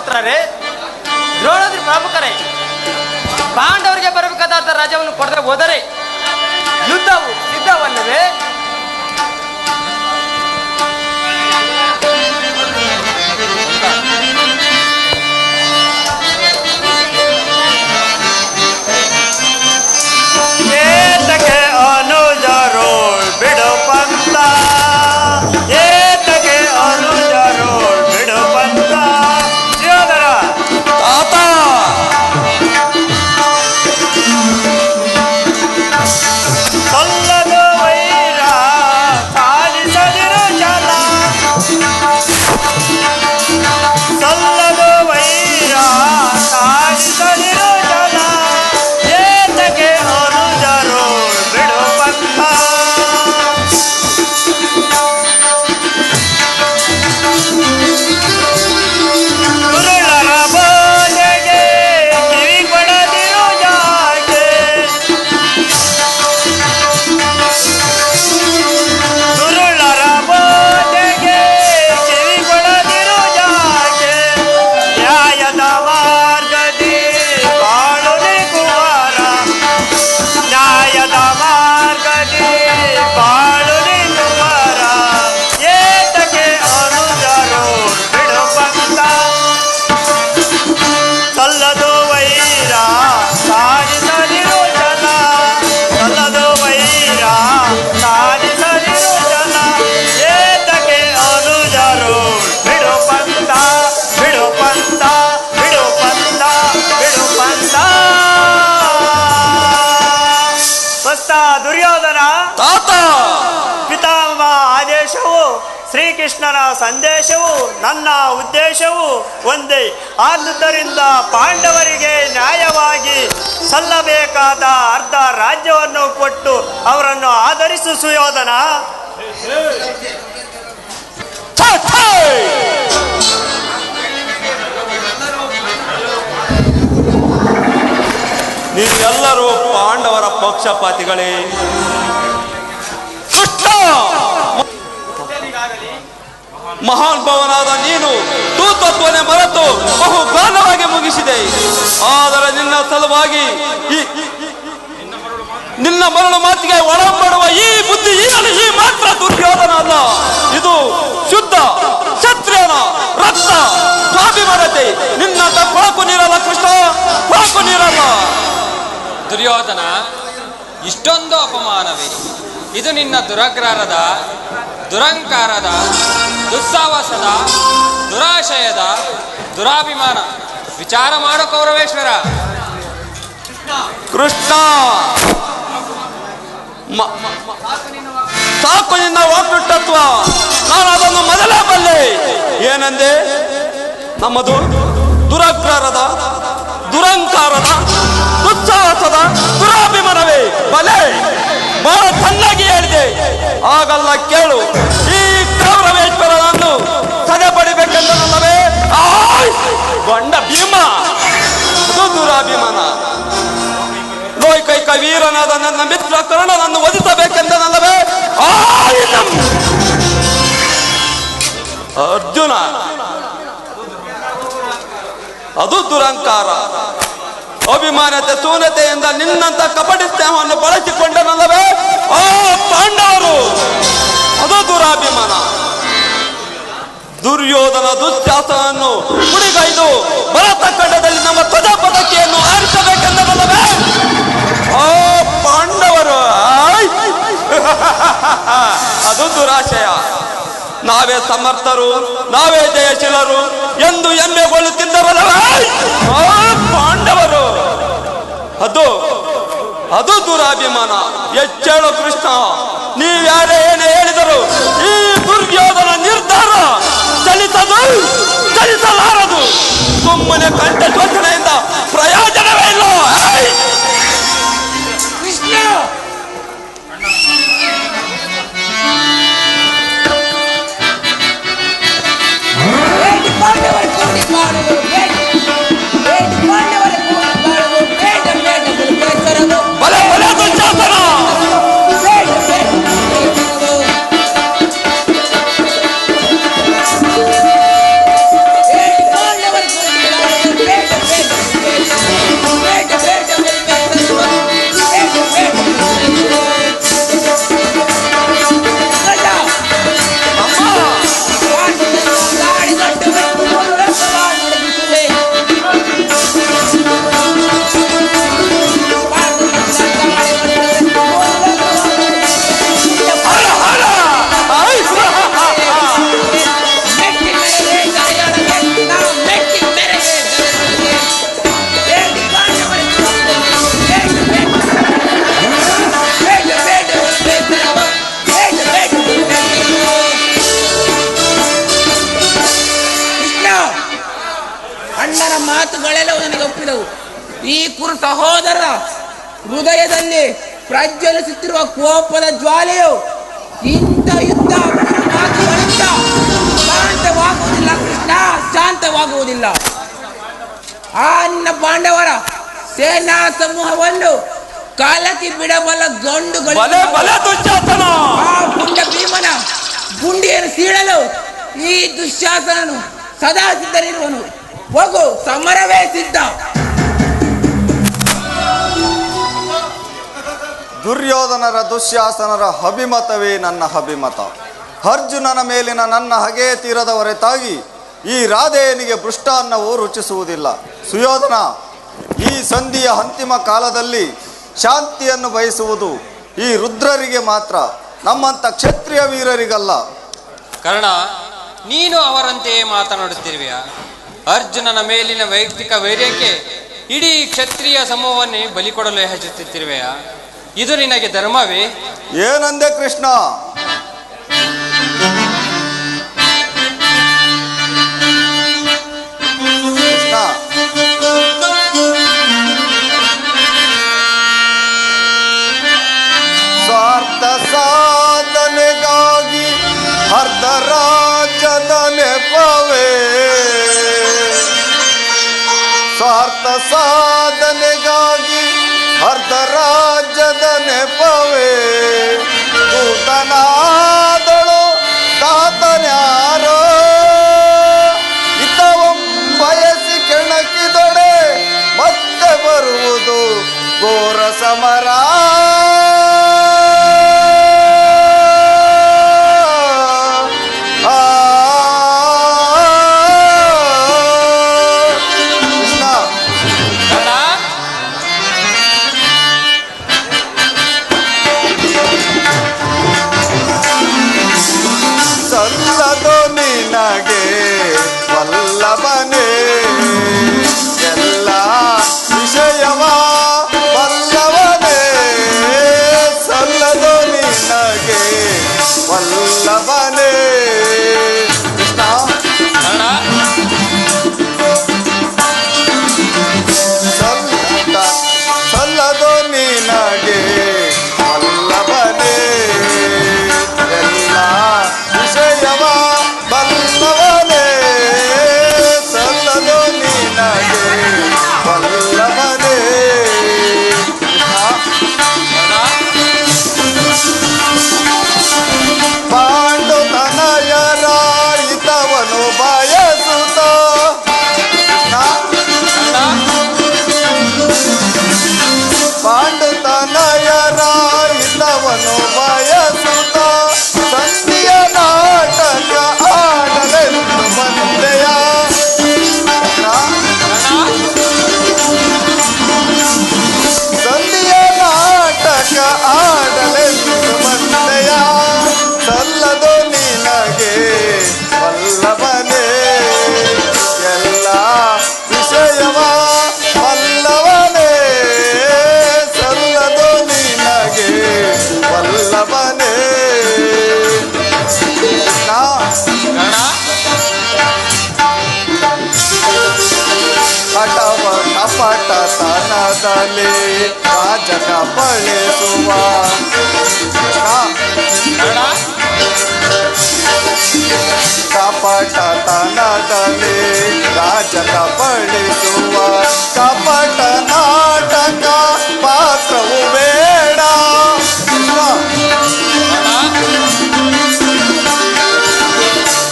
[SPEAKER 2] ಪುತ್ರರೇ, ದ್ರೋಣಾದ್ರಿ ಪ್ರಮುಖರೇ, ಪಾಂಡವರಿಗೆ ಬರಬೇಕಾದ ರಾಜ್ಯವನ್ನು ಕೊಡದೆ ಹೋದರೆ ಯುದ್ಧವು ಸಿದ್ಧವಲ್ಲವೇ?
[SPEAKER 1] ಏತಕ್ಕೆ ಅನುಜರು ಬಿಡು ಪಂಥ, ಏತಕ್ಕೆ ಅನುಜರು ಬಿಡು ಪಂಥ. ಯೋಧರ
[SPEAKER 5] ತಾತ
[SPEAKER 1] ಸಲ್ಲದ ವೈರ ಸಾಧಿಸದಿರು ಜಲ, ಸಲ್ಲದ ವೈರ ಸಾಧಿಸದಿರು ಜಲ. ಏತಕ್ಕೆ ಅನುಜರು ಬಿಡು ಪಂಥ. ಕುರುಳರ ಬೋಧೆಗೆ ಕಿವಿ ಕೊಡದಿರು ಜಾಗೆ, ಕುರುಳರ ಬೋಧೆಗೆ ಕಿವಿ ಕೊಡದಿರು ಜಾಗೆ. ನ್ಯಾಯದ ಮಾರ್ಗದಿ ಬಾಳುನಿ ಕುಮಾರ, ನ್ಯಾಯದ ಮಾರ್ಗದಿ ಬಾಳುನಿ ಕುಮಾರ. ಏತಕ್ಕೆ ಅನುಜರು ಬಿಡು ಪಂಥ. ಸಲ್ಲದು ವೈರ ಸಾಧಿಸದಿರು ಜನ, ಸಲ್ಲದು ವೈರ ಸಾಧಿಸದಿರು ಜನ. ಏತಕ್ಕೆ ಅನುಜರು ಬಿಡು ಪಂಥ, ಬಿಡು ಪಂಥ, ಬಿಡು ಪಂಥ, ಬಿಡು ಪಂಥ. ಸ್ವಸ್ಥ ದುರ್ಯೋಧನ,
[SPEAKER 5] ತಾತ
[SPEAKER 1] ಪಿತಾಮಹ ಆದೇಶವು ಶ್ರೀಕೃಷ್ಣನ ಸಂದೇಶವು ನನ್ನ ಉದ್ದೇಶವು ಒಂದೇ. ಆದುದರಿಂದ ಪಾಂಡವರಿಗೆ ನ್ಯಾಯವಾಗಿ ಸಲ್ಲಬೇಕಾದ ಅರ್ಧ ರಾಜ್ಯವನ್ನು ಕೊಟ್ಟು ಅವರನ್ನು ಆಧರಿಸು ಸುಯೋಧನ.
[SPEAKER 5] ನೀವೆಲ್ಲರೂ ಪಾಂಡವರ ಪಕ್ಷಪಾತಿಗಳೇ. ಕೃಷ್ಣ ಮಹಾನ್ ಭವನಾದ ನೀನು ತೂತತ್ವನೆ ಮರೆತು ಬಹು ಗಾನವಾಗಿ ಮುಗಿಸಿದೆ. ಆದರೆ ನಿನ್ನ ಸಲುವಾಗಿ ನಿನ್ನ ಮರಳು ಮಾತಿಗೆ ಒಳಪಡುವ ಈ ಬುದ್ಧಿ ಈ ಮಾತ್ರ ದುರ್ಯೋಧನ ಅಲ್ಲ, ಇದು ಶುದ್ಧ ಕ್ಷತ್ರಿಯನ ರಕ್ತ ಸ್ವಾಭಿಮಾನತೆ. ನಿನ್ನಂತ ಕೊಳಕು ನೀರಲ್ಲ ಕೃಷ್ಣ, ಕೊಳಕು ನೀರಲ್ಲ.
[SPEAKER 6] ದುರ್ಯೋಧನ, ಇಷ್ಟೊಂದು ಅಪಮಾನವೇ? ಇದು ನಿನ್ನ ದುರಗ್ರಹದ, ದುರಂಕಾರದ, ದುಸ್ಸಾಹಸದ, ದುರಾಶಯದ, ದುರಾಭಿಮಾನ. ವಿಚಾರ ಮಾಡು ಕೌರವೇಶ್ವರ.
[SPEAKER 5] ಕೃಷ್ಣ, ಸಾಕು ನಿನ್ನ ವಾಕ್ಪಟುತ್ವ. ನಾನು ಅದನ್ನು ಮೊದಲೇ ಬಲ್ಲೆ. ಏನಂದೆ? ನಮ್ಮದು ದುರಗ್ರಹದ, ದುರಂಕಾರದ, ದುಸ್ಸಾಹಸದ, ದುರಾಭಿಮಾನವೇ ಬಲೆ. ಬಹಳ ಚೆನ್ನಾಗಿ ಹೇಳಿದೆ. ಹಾಗಲ್ಲ ಕೇಳು. ಈ ಕೌರವೇಶ್ವರನನ್ನು ಸದೆ ಪಡಿಬೇಕೆಂದಲ್ಲವೇ ಗಂಡ ಭೀಮ, ಅದು ದುರಾಭಿಮಾನ. ಲೋಕೈಕ ವೀರನಾದ ನನ್ನ ಮಿತ್ರ ಕರ್ಣನನ್ನು ವಧಿಸಬೇಕೆಂದನಲ್ಲವೇ ಅರ್ಜುನ, ಅದು ದುರಂಕಾರ. ಅಭಿಮಾನತೆ ಸೂನತೆಯಿಂದ ನಿನ್ನಂತ ಕಪಟಿ ಸ್ನೇಹವನ್ನು ಬಳಸಿಕೊಂಡನಲ್ಲವೇ ಪಾಂಡವರು, ಅದು ದುರಾಭಿಮಾನ. ದುರ್ಯೋಧನ ದುಶ್ಯಾಸನವನ್ನು ಕುಡಿಗೈದು ಭರತ ಖಂಡದಲ್ಲಿ ನಮ್ಮ ಧ್ವಜ ಪದಕಿಯನ್ನು ಆರಿಸಬೇಕೆಂದಲ್ಲವೇ ಪಾಂಡವರು, ಅದು ದುರಾಶಯ. ನಾವೇ ಸಮರ್ಥರು, ನಾವೇ ಜಯಶೀಲರು ಎಂದು ಹೆಮ್ಮೆಗೊಳ್ಳುತ್ತಿದ್ದವಲ್ಲವೇ ಪಾಂಡವರು, ಅದು ದುರಾಭಿಮಾನ. ಎಚ್ಚೇಳು ಕೃಷ್ಣ, ನೀವ್ಯಾರೇ ಏನೇ ಹೇಳಿದರು ಈ ದುರ್ಯೋಧನ ನಿರ್ಧಾರ ಚಲಿಸಲಾರದು. ಸುಮ್ಮನೆ ಕಂಠ ಶೋಚನೆಯಿಂದ ಪ್ರಯೋಜನವೇ ಇಲ್ಲ.
[SPEAKER 3] ಕೃಷ್ಣ ಪಾಂಡವರ ಕೂಡಿ ಮಾಡುವುದು ಬೇಡ, ಪಾಂಡವರ ಕೂಡಿ ಮಾಡುವುದು ಬೇಡ ಬೇಡ ಬೇಸರದು
[SPEAKER 5] ಬಲೆ ಬಲೆ ದುಶ್ಯಾಸನ.
[SPEAKER 3] ಬೇಡ ಬೇಡ ಪಾಂಡವರ ಕೂಡಿ ಹೃದಯದಲ್ಲಿ ಪ್ರಜ್ವಲಿಸುತ್ತಿರುವ ಕೋಪದ ಜ್ವಾಲೆಯು ಇಂಥ ಯುದ್ಧ ಶಾಂತವಾಗುವುದಿಲ್ಲ ಕೃಷ್ಣ, ಶಾಂತವಾಗುವುದಿಲ್ಲ. ಆ ನಿನ್ನ ಪಾಂಡವರ ಸೇನಾ ಸಮೂಹವನ್ನು ಕಾಲಕ್ಕೆ ಬಿಡಬಲ್ಲ ಗಂಡುಗಳು ಆ ಪುಂಡ ಭೀಮನ ಗುಂಡಿಯನ್ನು ಸೀಳಲು ಈ ದುಶ್ಯಾಸನನು ಸದಾ ಸಿದ್ಧರಿರುವನು. ಹೋಗು, ಸಮರವೇ ಸಿದ್ಧ.
[SPEAKER 4] ದುರ್ಯೋಧನರ ದುಶ್ಯಾಸನರ ಅಭಿಮತವೇ ನನ್ನ ಅಭಿಮತ. ಅರ್ಜುನನ ಮೇಲಿನ ನನ್ನ ಹಗೆಯ ತೀರದ ಹೊರತಾಗಿ ಈ ರಾಧೆಯನಿಗೆ ಪೃಷ್ಟಾನ್ನವು ರುಚಿಸುವುದಿಲ್ಲ. ಸುಯೋಧನ, ಈ ಸಂಧಿಯ ಅಂತಿಮ ಕಾಲದಲ್ಲಿ ಶಾಂತಿಯನ್ನು ಬಯಸುವುದು ಈ ರುದ್ರರಿಗೆ ಮಾತ್ರ, ನಮ್ಮಂಥ ಕ್ಷತ್ರಿಯ ವೀರರಿಗಲ್ಲ.
[SPEAKER 6] ಕರ್ಣ, ನೀನು ಅವರಂತೆಯೇ ಮಾತನಾಡುತ್ತಿರುವೆಯ? ಅರ್ಜುನನ ಮೇಲಿನ ವೈಯಕ್ತಿಕ ವೈರ್ಯಕ್ಕೆ ಇಡೀ ಕ್ಷತ್ರಿಯ ಸಮೂಹವನ್ನೇ ಬಲಿ ಕೊಡಲು ಹೆಚ್ಚುತ್ತಿರುವೆಯ? ಇದು ನಿನಗೆ ಧರ್ಮವೇ?
[SPEAKER 4] ಏನಂದೆ ಕೃಷ್ಣ? ಸ್ವಾರ್ಥ ಸಾಧನೆಗಾಗಿ ಅರ್ಧ ರಾಜ್ಯದ ನೆಪವೇ, ಸ್ವಾರ್ಥ ಸಾಧನೆಗಾಗಿ ಅರ್ಧ ರಾಜ್ಯದ ನೆಪವೇ, ಕೂತನಾದಳು ತಾತನ್ಯಾರೋ ಇತವಂ ಬಯಸಿ ಕೆಣಕಿದೊಡೆ ಮತ್ತೆ ಬರುವುದು ಘೋರ ಸಮರ. ಸಲ್ಲದು ನಿನಗೆ ವಲ್ಲಭನೇ ಎಲ್ಲ ವಿಷಯವ ವಲ್ಲಭನೇ, ಸಲ್ಲದು ನಿನಗೆ ವಲ್ಲಭನೇ. ಸಲ್ಲದು ನಿನಗೆ ವಲ್ಲಭನೇ ಎಲ್ಲ ವಿಷಯವ ಬಲ್ಲವನೇ, ಸಲ್ಲದು ನಿನಗೆ ಬಲ್ಲವನೇ. ಪಾಂಡು ತನಯರ ಹಿತವನು ಬಯಸುತ್ತ, ಪಾಂಡು ತನಯರ ಹಿತವನು ಬಯಸುತ್ತ ಸಂಧಿಯ ನಾಟಕ ಆಡಲೆಂದು ಬಂದೆಯ. ಸಂಧಿಯ ನಾಟಕ ಆಡಲೆಂದು ಬಂದೆಯ, ಸಲ್ಲದು ನಿನಗೆ ವಲ್ಲಭನೇ ಎಲ್ಲ ವಿಷಯವ ವಲ್ಲಭನೇ, ಸಲ್ಲದು ನಿನಗೆ ವಲ್ಲಭನೇ. ಕಟವ ಕಪಟ ತನದಲ್ಲಿ ರಾಜಕ ಬಳಿಸುವ, ಕಪಟ ತನದಲ್ಲಿ ರಾಜಕ ಬಳಿಸುವ ಕಪಟ ನಾಟಕ ಪಾತ್ರವು ಬೇಡ.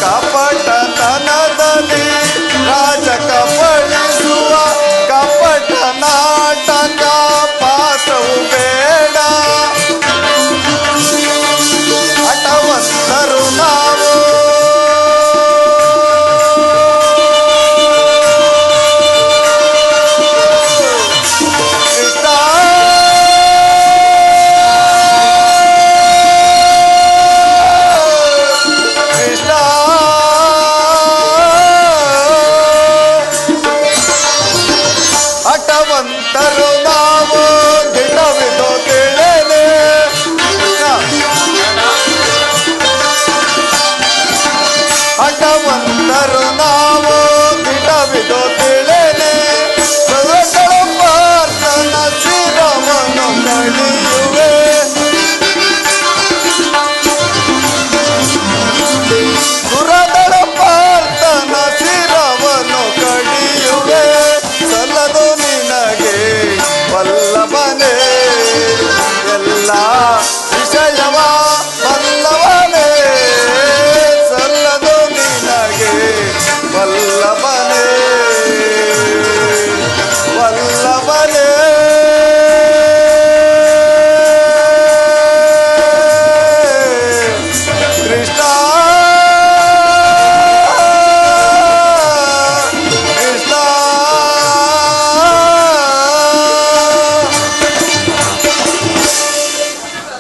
[SPEAKER 4] ಕಪಟತನದಲ್ಲಿ ರಾಜಕ ಬಳಿಸುವ ಕಪಟ ನಾಟಕ ಪಾತ್ರವು ಬೇಡ. ಹಠವಂತರು ನಾವು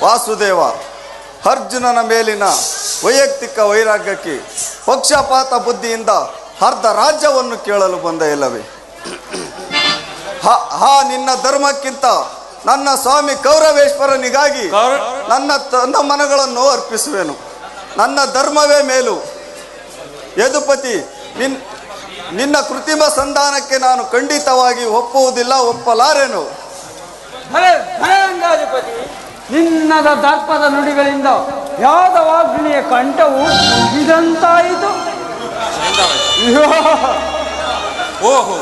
[SPEAKER 4] ವಾಸುದೇವ, ಅರ್ಜುನನ ಮೇಲಿನ ವೈಯಕ್ತಿಕ ವೈರಾಗ್ಯಕ್ಕೆ ಪಕ್ಷಪಾತ ಬುದ್ಧಿಯಿಂದ ಅರ್ಧ ರಾಜ್ಯವನ್ನು ಕೇಳಲು ಬಂದ ಇಲ್ಲವೇ? ನಿನ್ನ ಧರ್ಮಕ್ಕಿಂತ ನನ್ನ ಸ್ವಾಮಿ ಕೌರವೇಶ್ವರನಿಗಾಗಿ ನನ್ನ ಮನಗಳನ್ನು ಅರ್ಪಿಸುವೆನು. ನನ್ನ ಧರ್ಮವೇ ಮೇಲು. ಯದುಪತಿ, ನಿನ್ನ ಕೃತ್ರಿಮ ಸಂಧಾನಕ್ಕೆ ನಾನು ಖಂಡಿತವಾಗಿ ಒಪ್ಪುವುದಿಲ್ಲ, ಒಪ್ಪಲಾರೆನು.
[SPEAKER 7] ಭಯಂಗಾಧಿಪತಿ, ನಿನ್ನದ ದರ್ಪದ ನುಡಿಗಳಿಂದ ಯಾದವಾಗ್ನಿಯ ಕಂಠವು ಇದಂತಾಯಿತು.
[SPEAKER 6] ಓಹೋ,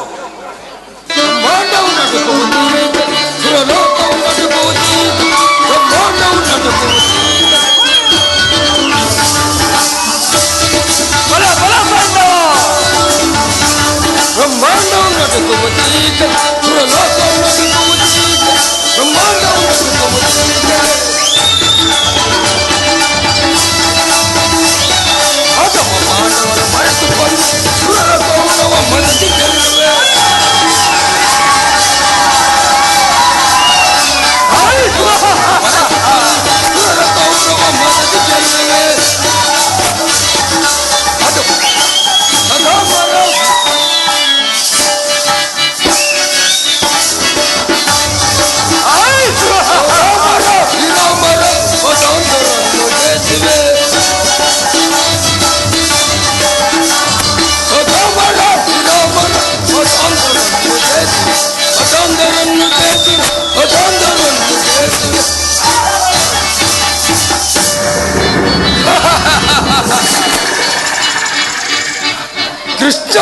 [SPEAKER 5] ಕೃಷ್ಣ,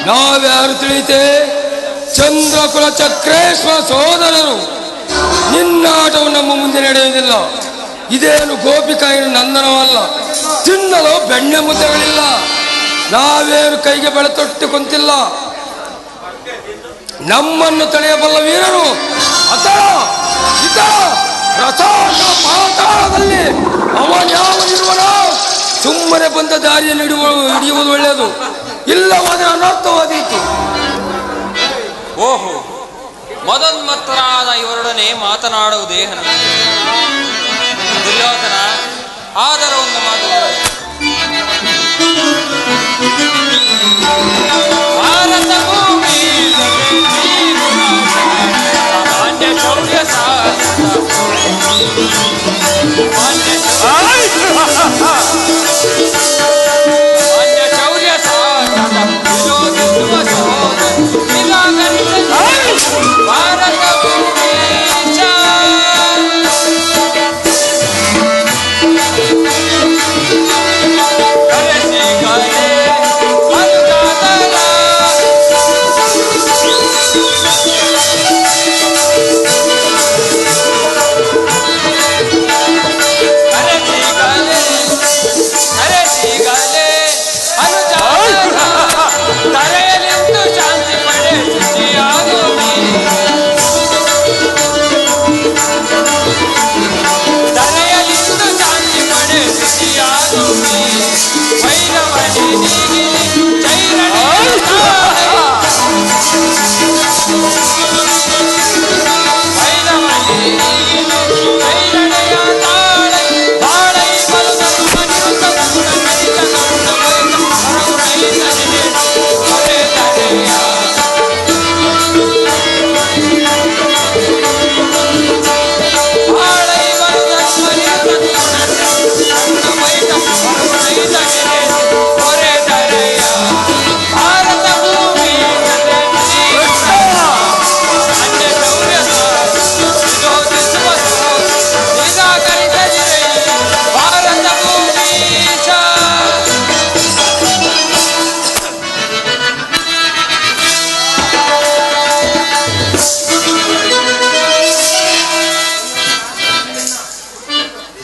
[SPEAKER 5] ನಾವ್ಯಾರು ತಿಳಿತೆ? ಚಂದ್ರಕುಲ ಚಕ್ರೇಶ್ವರ ಸೋದರರು. ನಿನ್ನ ಆಟವು ನಮ್ಮ ಮುಂದೆ ನಡೆಯುವುದಿಲ್ಲ. ಇದೇನು ಗೋಪಿಕಾಯಿನ ನಂದನವಲ್ಲ, ತಿನ್ನಲು ಬೆಣ್ಣೆ ಮುದ್ದೆಗಳಿಲ್ಲ. ನಾವೇನು ಕೈಗೆ ಬೆಳೆ ತೊಟ್ಟು ಕುಂತಿಲ್ಲ. ನಮ್ಮನ್ನು ತಡೆಯಬಲ್ಲ ವೀರರು ಅತಳ ಇತಳ ಪಾತಾಳದಲ್ಲಿ ಅವನ್ಯಾವನಿರುವನೋ ಸುಮ್ಮನೆ ಬಂದ ದಾರಿಯನ್ನು ಹಿಡಿಯುವುದು ಒಳ್ಳೆಯದು, ಇಲ್ಲವಾದರೆ ಅನರ್ಥವಾದೀತು.
[SPEAKER 6] ಓಹೋ, ಮದೋನ್ಮತ್ತರಾದ ಇವರೊಡನೆ ಮಾತನಾಡುವುದೇ ದುರ್ಯೋಧನ. ಆದರೂ ಒಂದು ಮಾತು, ಭಾರತ ಭೂಮಿ ಮಾನ್ಯ ಶೌರ್ಯ ಭಾರತ ಭೂಮಿ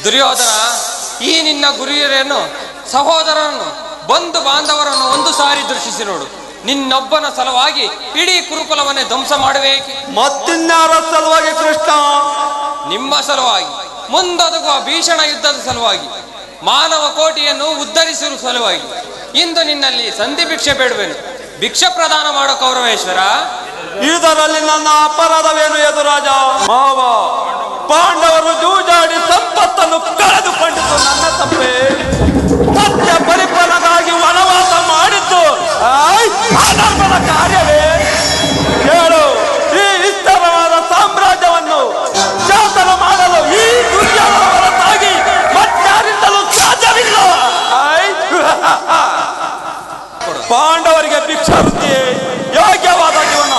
[SPEAKER 6] ದುರ್ಯೋಧನ, ಈ ನಿನ್ನ ಗುರಿಯರನ್ನು, ಸಹೋದರರನ್ನು, ಬಂಧು ಬಾಂಧವರನ್ನು ಒಂದು ಸಾರಿ ದೃಷ್ಟಿಸಿ ನೋಡು. ನಿನ್ನೊಬ್ಬನ ಸಲುವಾಗಿ ಇಡೀ ಕುರುಕುಲವನ್ನೇ ಧ್ವಂಸ ಮಾಡಬೇಕೆ?
[SPEAKER 5] ಮತ್ತಿನ್ಯಾರ ಸಲುವಾಗಿ ಕೃಷ್ಣ?
[SPEAKER 6] ನಿಮ್ಮ ಸಲುವಾಗಿ, ಮುಂದೊದಗುವ ಭೀಷಣ ಯುದ್ಧದ ಸಲುವಾಗಿ, ಮಾನವ ಕೋಟಿಯನ್ನು ಉದ್ಧರಿಸುವ ಸಲುವಾಗಿ ಇಂದು ನಿನ್ನಲ್ಲಿ ಸಂಧಿ ಭಿಕ್ಷೆ ಬೇಡುವೆನು. ಭಿಕ್ಷೆ ಪ್ರದಾನ ಮಾಡೋ ಕೌರವೇಶ್ವರ.
[SPEAKER 5] ಇದರಲ್ಲಿ ನನ್ನ ಅಪರಾಧವೇನು ಎದುರಾಜ? ಮಾವ, ಪಾಂಡವರು ಜೂಜಾಡಿ ಮಾತನ್ನು ಕಳೆದುಕೊಂಡಿದ್ದು ನನ್ನ ತಪ್ಪೇ. ಸತ್ಯ ಪರಿಪಾಲನೆಗಾಗಿ ವನವಾಸ ಮಾಡಿದ್ದು ಅಧರ್ಮದ ಕಾರ್ಯವೇ? ಕೇಳು, ಈ ವಿಸ್ತಾರವಾದ ಸಾಮ್ರಾಜ್ಯವನ್ನು ಶಾಸನ ಮಾಡಲು ಈ ದುರ್ಯೋಧನ ಹೊರತಾಗಿ ಮತ್ತಾರಿಂದಲೂ ಸಾಧ್ಯವಿಲ್ಲ. ಪಾಂಡವರಿಗೆ ಭಿಕ್ಷಾವೃತ್ತಿಯೇ ಯೋಗ್ಯವಾದ ಜೀವನ.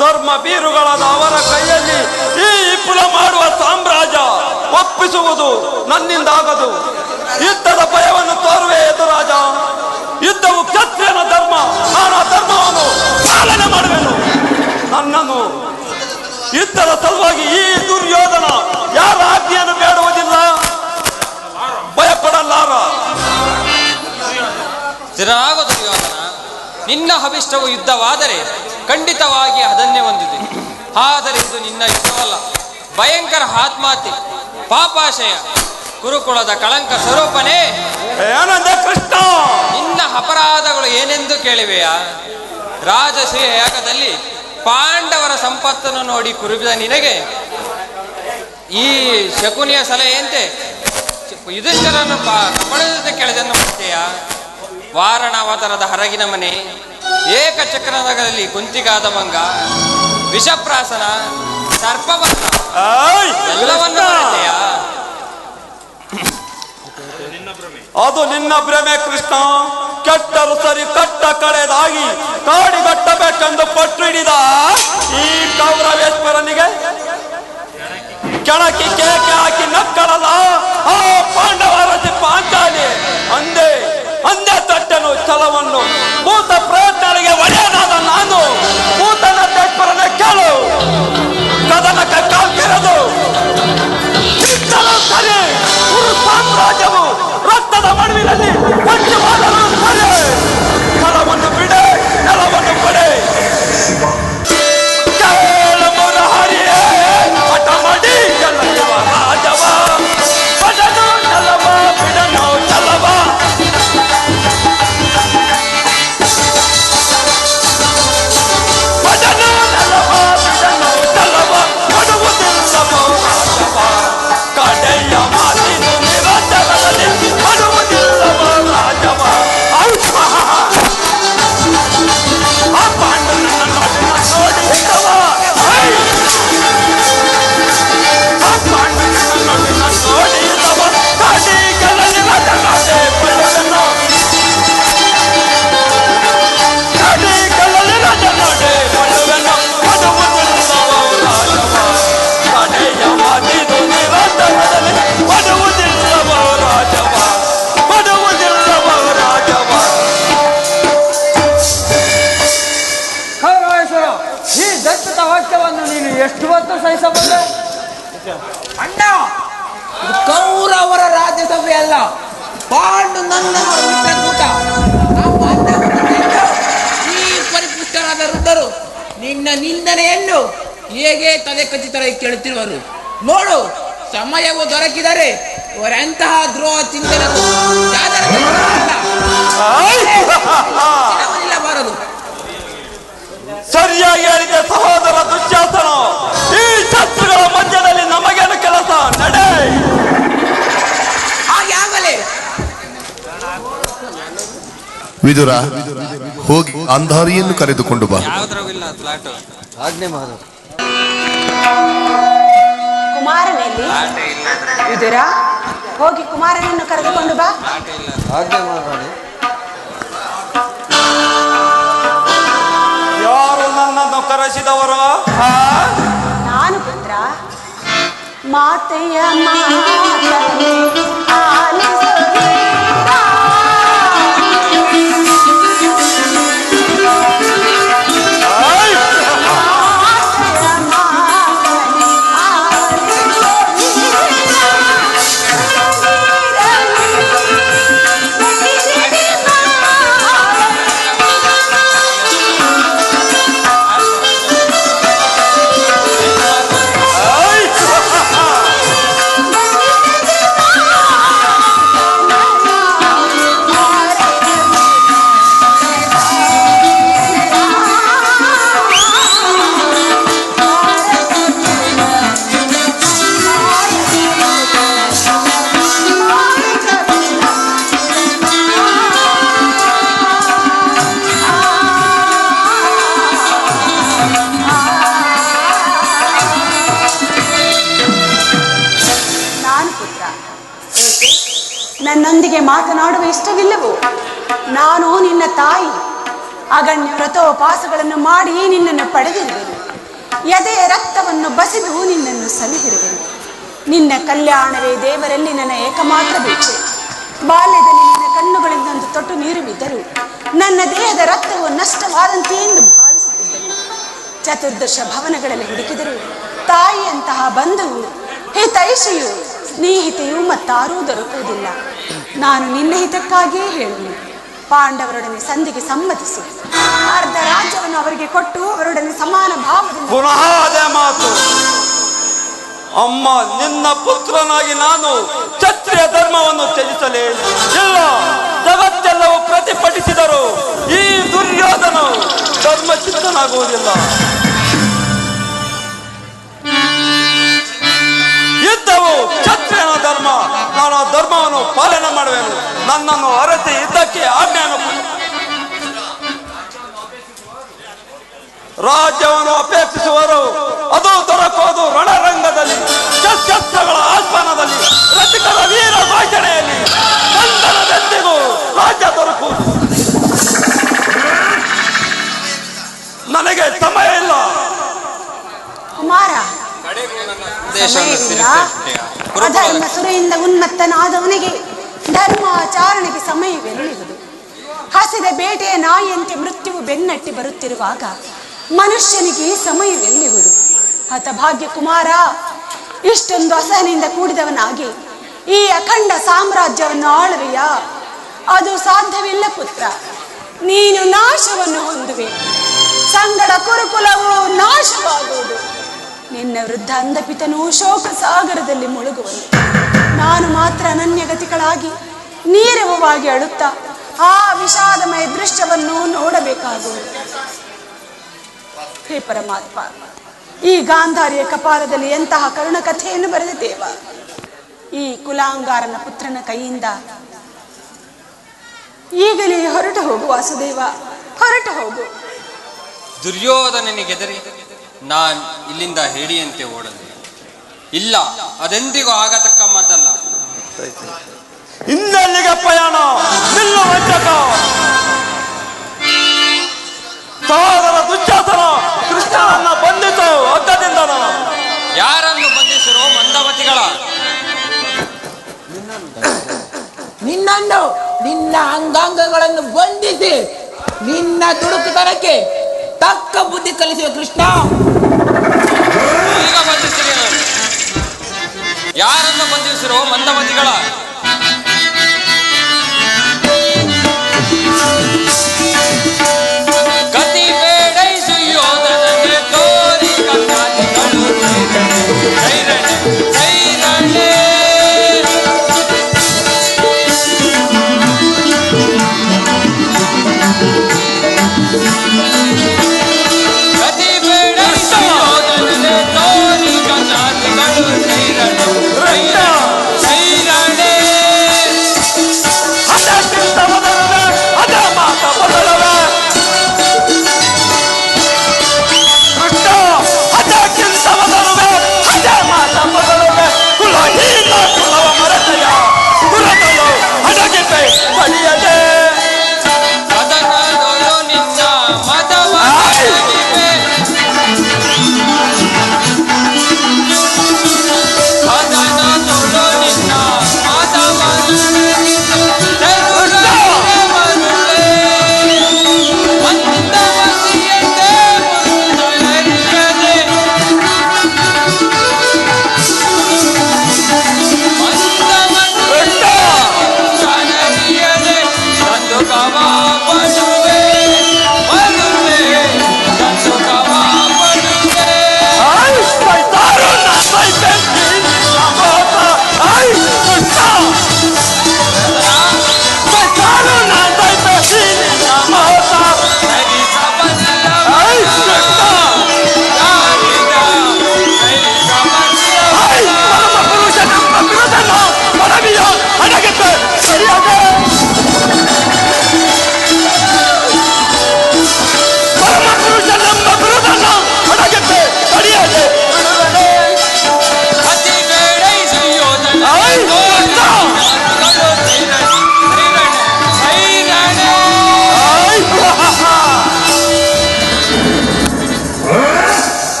[SPEAKER 5] ಧರ್ಮ ಬೀರುಗಳಾದ ಅವರ ಕೈಯಲ್ಲಿ ಈ ವಿಪುಲ ಮಾಡುವ ಸಾಮ್ರಾಜ್ಯ ಒಪ್ಪಿಸುವುದು ನನ್ನಿಂದಾಗದು. ಯುದ್ಧದ ಭಯವನ್ನು ತೋರುವೆ ಎದುರಾಜ. ಯುದ್ಧವು ಕ್ಷತ್ರಿಯನ ಧರ್ಮ. ನಾನು ಆ ಧರ್ಮವನ್ನು ಪಾಲನೆ ಮಾಡುವೆನು. ನನ್ನನ್ನು ಯುದ್ಧದ ಸಲುವಾಗಿ ಈ ದುರ್ಯೋಧನ ಯಾರ ಆಜ್ಞೆಯನ್ನು ಬೇಡುವುದಿಲ್ಲ, ಭಯಪಡಲಾರ.
[SPEAKER 6] ಸ್ಥಿರನಾಗು ದುರ್ಯೋಧನ. ನಿನ್ನ ಅಭಿಷ್ಟವು ಯುದ್ಧವಾದರೆ ಖಂಡಿತವಾಗಿ ಅದನ್ನೇ ಹೊಂದಿದೆ. ಆದರೆ ಇದು ನಿನ್ನ ಯುದ್ಧವಲ್ಲ, ಭಯಂಕರ ಆತ್ಮಹತ್ಯೆ, ಪಾಪಾಶಯ, ಕುರುಕುಲದ ಕಳಂಕ ಸ್ವರೂಪನೇ.
[SPEAKER 5] ಕೃಷ್ಣ,
[SPEAKER 6] ನಿನ್ನ ಅಪರಾಧಗಳು ಏನೆಂದು ಕೇಳಿವೆಯಾ? ರಾಜಸೂಯ ಯಾಗದಲ್ಲಿ ಪಾಂಡವರ ಸಂಪತ್ತನ್ನು ನೋಡಿ ಕುರುಬಿದ ನಿನಗೆ ಈ ಶಕುನಿಯ ಸಲಹೆಯಂತೆ ಯುಧಿಷ್ಠರನ್ನು ಕಪಳದ ಕೆಳದನ್ನು ಮಾಡ್ತೀಯಾ? ವಾರಣಾವತಾರದ ಹರಗಿನ ಮನೆ, ಏಕಚಕ್ರನಗರಲ್ಲಿ ಕುಂತಿಗಾದ ಮಂಗ, ವಿಷಪ್ರಾಸನ, ಸರ್ಪಬಂಧ ಎಲ್ಲವನ್ನು ಮಾಡ್ತೀಯಾ?
[SPEAKER 5] ಅದು ನಿನ್ನ ಭ್ರಮೆ ಕೃಷ್ಣ. ಕೆಟ್ಟರು ಸರಿ ಕಟ್ಟ ಕಳೆದಾಗಿ ಕಾಡಿಗಟ್ಟಬೇಕೆಂದು ಪಟ್ಟು ಹಿಡಿದ ಈ ಕೌರವೇಶ್ವರನಿಗೆ ಕೆಣಕಿ ಕೇಕೆ ಹಾಕಿ ನಕ್ಕಳಲ್ಲ ಆ ಪಾಂಡವರ ಪಾಂಚಾಲಿ ಅಂದೇ ಅಂದೇ ತಟ್ಟನು ಛಲವನ್ನು ಭೂತ ಪ್ರಯತ್ನಗಳಿಗೆ ಒಡೆಯನಾದ ನಾನು ಭೂತನ ಕೇಳು ಕದನಕ್ಕೆ ಕಾಲ್ತಿರದು ಸರಿ. ಸಾಮ್ರಾಜ್ಯವು ರಕ್ತದ ಮಡುವಿನಲ್ಲಿ ಪಂಚವಾದರೂ ಸರಿ. ಫಲವನ್ನು ಬಿಡೆ, ನೆಲವನ್ನು ಕೊಡೆ. ಹರಿಯೇ ಹಠ ಮಾಡಿ ಗೆಲ್ಲುವ ರಾಜವ, ಪಡನು ನೆಲವ, ಬಿಡನು ನೆಲವ. ಪಡನು ನೆಲವ, ಬಿಡನು ನೆಲವ, ಪಡುವುದಿಲ್ಲವೋ ರಾಜವ. ಕಡೆಯ ಮಾತಿನ ನಿರಂತರದಲ್ಲಿ ಪಡುವುದಿಲ್ಲವೋ ರಾಜವ. ಆ ಪಾಂಡವನನ್ನ ನೋಡಿ ಹಿತವ. ಆ ಪಾಂಡವನನ್ನ ನೋಡಿ ಹಿತವ. ಕಾಡಿಗಳಲ್ಲಿ ರಾಜನಾದೆ ಪಡುವೆನು. ಕಾಡಿಗಳಲ್ಲಿ ರಾಜನಾದೆ ಪಡುವೆನು. ಪಡುವುದಿಲ್ಲವೋ ರಾಜವ. ಕಡೆಯ ಮಾತಿನ ನಿರಂತರದಲ್ಲಿ ಪಡುವುದಿಲ್ಲವೋ ರಾಜವ. ಪಡುವುದಿಲ್ಲವೋ ರಾಜವ.
[SPEAKER 7] ಕೌರವೇಶ್ವರ, ಈ ದತ್ತದ ವಾಕ್ಯವನ್ನು ನೀನು ಎಷ್ಟು ಹೊತ್ತು ಸಹಿಸಬಲ್ಲೆ?
[SPEAKER 3] ಅಣ್ಣ, ಇದು ಕೌರವರ ರಾಜ್ಯಸಭೆ ಅಲ್ಲ, ಪಾಂಡು ನನ್ನವರು ಬಿಟ್ಟ ಕೂಟ. ನಮ್ಮ ಅನ್ನವನ್ನು ತಿಂದು ಈ ಪರಿಪುಷ್ಟರಾದ ವೃದ್ಧರು ನಿನ್ನ ನಿಂದನೆಯನ್ನು ಹೇಗೆ ತಲೆ ಖಚಿತರಾಗಿ ಕೇಳುತ್ತಿರುವರು. ನೋಡು, ಸಮಯವು ದೊರಕಿದರೆ ಇವರೆಂತಹ ದ್ರೋಹ ಚಿಂತನೆ ಬಾರದು.
[SPEAKER 5] ಸರಿಯಾಗಿ ಹೇಳಿದೆ ಸಹೋದರ ದುಶ್ಯಾಸನ. ಈ ಶತ್ರುಗಳ ಮಧ್ಯದಲ್ಲಿ ನಮಗೇನು ಕೆಲಸ? ನಡೆ.
[SPEAKER 3] ಹಾಗೆ ಆಗಲೇ
[SPEAKER 1] ವಿದುರ, ಹೋಗಿ ಅಂಧಾರಿಯನ್ನು ಕರೆದುಕೊಂಡು ಬಾ.
[SPEAKER 6] ಯಾವ್ದ್ರಾಗಿಲ್ಲ ಫ್ಲಾಟು.
[SPEAKER 8] ಕುಮಾರನಲ್ಲಿ ವಿದುರ, ಹೋಗಿ ಕುಮಾರನನ್ನು ಕರೆದುಕೊಂಡು ಬಾ.
[SPEAKER 5] ಯಾರು ನನ್ನನ್ನು ಕರೆಸಿದವರು?
[SPEAKER 8] ನಾನು ಪುತ್ರ, ಮಾತೆಯ ಮಾತನೆ ಆಲಿಸುತ್ತಾ. ನನ್ನೊಂದಿಗೆ ಮಾತನಾಡುವ ಇಷ್ಟವಿಲ್ಲವೋ? ನಾನು ನಿನ್ನ ತಾಯಿ. ಅಗಣ್ಯ ವ್ರತೋಪಾಸಗಳನ್ನು ಮಾಡಿ ನಿನ್ನನ್ನು ಪಡೆದಿರುವೆನು. ಎದೆಯ ರಕ್ತವನ್ನು ಬಸಿದು ನಿನ್ನನ್ನು ಸಲಹಿರುವೆನು. ನಿನ್ನ ಕಲ್ಯಾಣವೇ ದೇವರಲ್ಲಿ ನನ್ನ ಏಕಮಾತ್ರ ಭಿಕ್ಷೆ. ಬಾಲ್ಯದಲ್ಲಿ ನಿನ್ನ ಕಣ್ಣುಗಳಿಂದೊಂದು ತೊಟ್ಟು ನೀರು ಬಿದ್ದರು ನನ್ನ ದೇಹದ ರಕ್ತವು ನಷ್ಟವಾದಂತೆ ಎಂದು ಭಾವಿಸುತ್ತಿದ್ದನು. ಚತುರ್ದಶ ಭವನಗಳಲ್ಲಿ ಹುಡುಕಿದರು ತಾಯಿಯಂತಹ ಬಂಧುವು, ಹಿತೈಷಿಯು, ಸ್ನೇಹಿತೆಯು ಮತ್ತಾರೂ ದೊರಕುವುದಿಲ್ಲ. ನಾನು ನಿನ್ನ ಹಿತಕ್ಕಾಗಿಯೇ ಹೇಳುವೆ. ಪಾಂಡವರೊಡನೆ ಸಂಧಿಗೆ ಸಮ್ಮತಿಸು. ಅರ್ಧ ರಾಜ್ಯವನ್ನು ಅವರಿಗೆ ಕೊಟ್ಟು ಅವರೊಡನೆ ಸಮಾನ ಭಾವದಿಂದ.
[SPEAKER 5] ಪುನಃ ಅದೇ ಮಾತು. ಅಮ್ಮ, ನಿನ್ನ ಪುತ್ರನಾಗಿ ನಾನು ಕ್ಷತ್ರಿಯ ಧರ್ಮವನ್ನು ತ್ಯಜಿಸಲೇ ಇಲ್ಲ. ಜಗತ್ತೆಲ್ಲವೂ ಪ್ರತಿಭಟಿಸಿದರು ಈ ದುರ್ಯೋಧನ ಧರ್ಮಚಿತ್ತನಾಗುವುದಿಲ್ಲ. ಯುದ್ಧವು ಕ್ಷತ್ರಿಯನ ಧರ್ಮ. ನಾನು ಆ ಧರ್ಮವನ್ನು ಪಾಲನೆ ಮಾಡುವೆನು. ನನ್ನನ್ನು ಅರಸಿ ಯುದ್ಧಕ್ಕೆ ಆಜ್ಞೆಯನ್ನು ರಾಜ್ಯವನ್ನು ಅಪೇಕ್ಷಿಸುವರು. ಅದು ದೊರಕುವುದು ರಣರಂಗದಲ್ಲಿ, ಶಸ್ತ್ರಗಳ ಆಹ್ವಾನದಲ್ಲಿ, ರಸಿಕರ ವೀರ ಭಾಷಣೆಯಲ್ಲಿ. ಬಂಧನದೆಂದಿಗೂ ರಾಜ್ಯ ದೊರಕುವುದು. ನನಗೆ ಸಮಯ ಇಲ್ಲ.
[SPEAKER 8] ಕುಮಾರ, ಅಧರ್ಮ ಸುರೆಯಿಂದ ಉನ್ಮತ್ತನಾದವನಿಗೆ ಧರ್ಮಾಚರಣೆಗೆ ಸಮಯವೆಲ್ಲಿರುವುದು? ಹಸಿದ ಬೇಟೆಯ ನಾಯಿಯಂತೆ ಮೃತ್ಯುವು ಬೆನ್ನಟ್ಟಿ ಬರುತ್ತಿರುವಾಗ ಮನುಷ್ಯನಿಗೆ ಸಮಯವೆಲ್ಲಿರುವುದು? ಹತಭಾಗ್ಯ ಕುಮಾರ, ಇಷ್ಟೊಂದು ಅಸಹನೆಯಿಂದ ಕೂಡಿದವನಾಗಿ ಈ ಅಖಂಡ ಸಾಮ್ರಾಜ್ಯವನ್ನು ಆಳುವೆಯಾ? ಅದು ಸಾಧ್ಯವಿಲ್ಲ ಪುತ್ರ. ನೀನು ನಾಶವನ್ನು ಹೊಂದುವೆ. ಸಂಗಡ ಕುರುಕುಲವು ನಾಶವಾಗುವುದು. ನಿನ್ನ ವೃದ್ಧ ಅಂಧಪಿತನು ಶೋಕ ಸಾಗರದಲ್ಲಿ ಮುಳುಗುವನು. ನಾನು ಮಾತ್ರ ಅನನ್ಯಗತಿಗಳಾಗಿ ನೀರವವಾಗಿ ಅಳುತ್ತಾ ಆ ವಿಷಾದಮಯ ದೃಶ್ಯವನ್ನು ನೋಡಬೇಕಾಗುವುದು. ಹೇ ಪರಮಾತ್ಮ, ಈ ಗಾಂಧಾರಿಯ ಕಪಾಲದಲ್ಲಿ ಎಂತಹ ಕರುಣ ಕಥೆಯನ್ನು ಬರೆದ ದೇವ. ಈ ಕುಲಾಂಗಾರನ ಪುತ್ರನ ಕೈಯಿಂದ ಈಗಲೇ ಹೊರಟು ಹೋಗು ವಾಸುದೇವ, ಹೊರಟು ಹೋಗು.
[SPEAKER 6] ದುರ್ಯೋಧನನಿಗೆದರಿ ನಾನು ಇಲ್ಲಿಂದ ಹೇಡಿಯಂತೆ ಓಡಲು ಇಲ್ಲ. ಅದೆಂದಿಗೂ ಆಗತಕ್ಕ ಮಾತಲ್ಲ.
[SPEAKER 5] ಇನ್ನೆಲ್ಲಿಗೆ ಪಯಣ? ನಿಲ್ಲು ವಂಚಕ. ಸಹೋದರ ದುಶ್ಯಾಸನ ಕೃಷ್ಣನನ್ನ ಬಂಧಿಸು ಹಗ್ಗದಿಂದ.
[SPEAKER 6] ಯಾರನ್ನು ಬಂಧಿಸಿರೋ ಮಂದಮತಿಗಳ?
[SPEAKER 3] ನಿನ್ನನ್ನು, ನಿನ್ನ ಅಂಗಾಂಗಗಳನ್ನು ಬಂಧಿಸಿ ನಿನ್ನ ದುಡುಕುತನಕ್ಕೆ ತಕ್ಕ ಬುದ್ಧಿ ಕಲಿಸುವ ಕೃಷ್ಣ.
[SPEAKER 6] ಈಗ ಬಂಧಿಸಿರಿ. ಯಾರನ್ನು ಬಂಧಿಸಿರೋ ಮಂದಮತಿಗಳ? ಗತಿ ಬೇಡೈಸು ಯೋಧನಗೆ ತೋರಿ ಕಣ್ಣಾದಿಗಳು
[SPEAKER 5] ರೈರಳೆ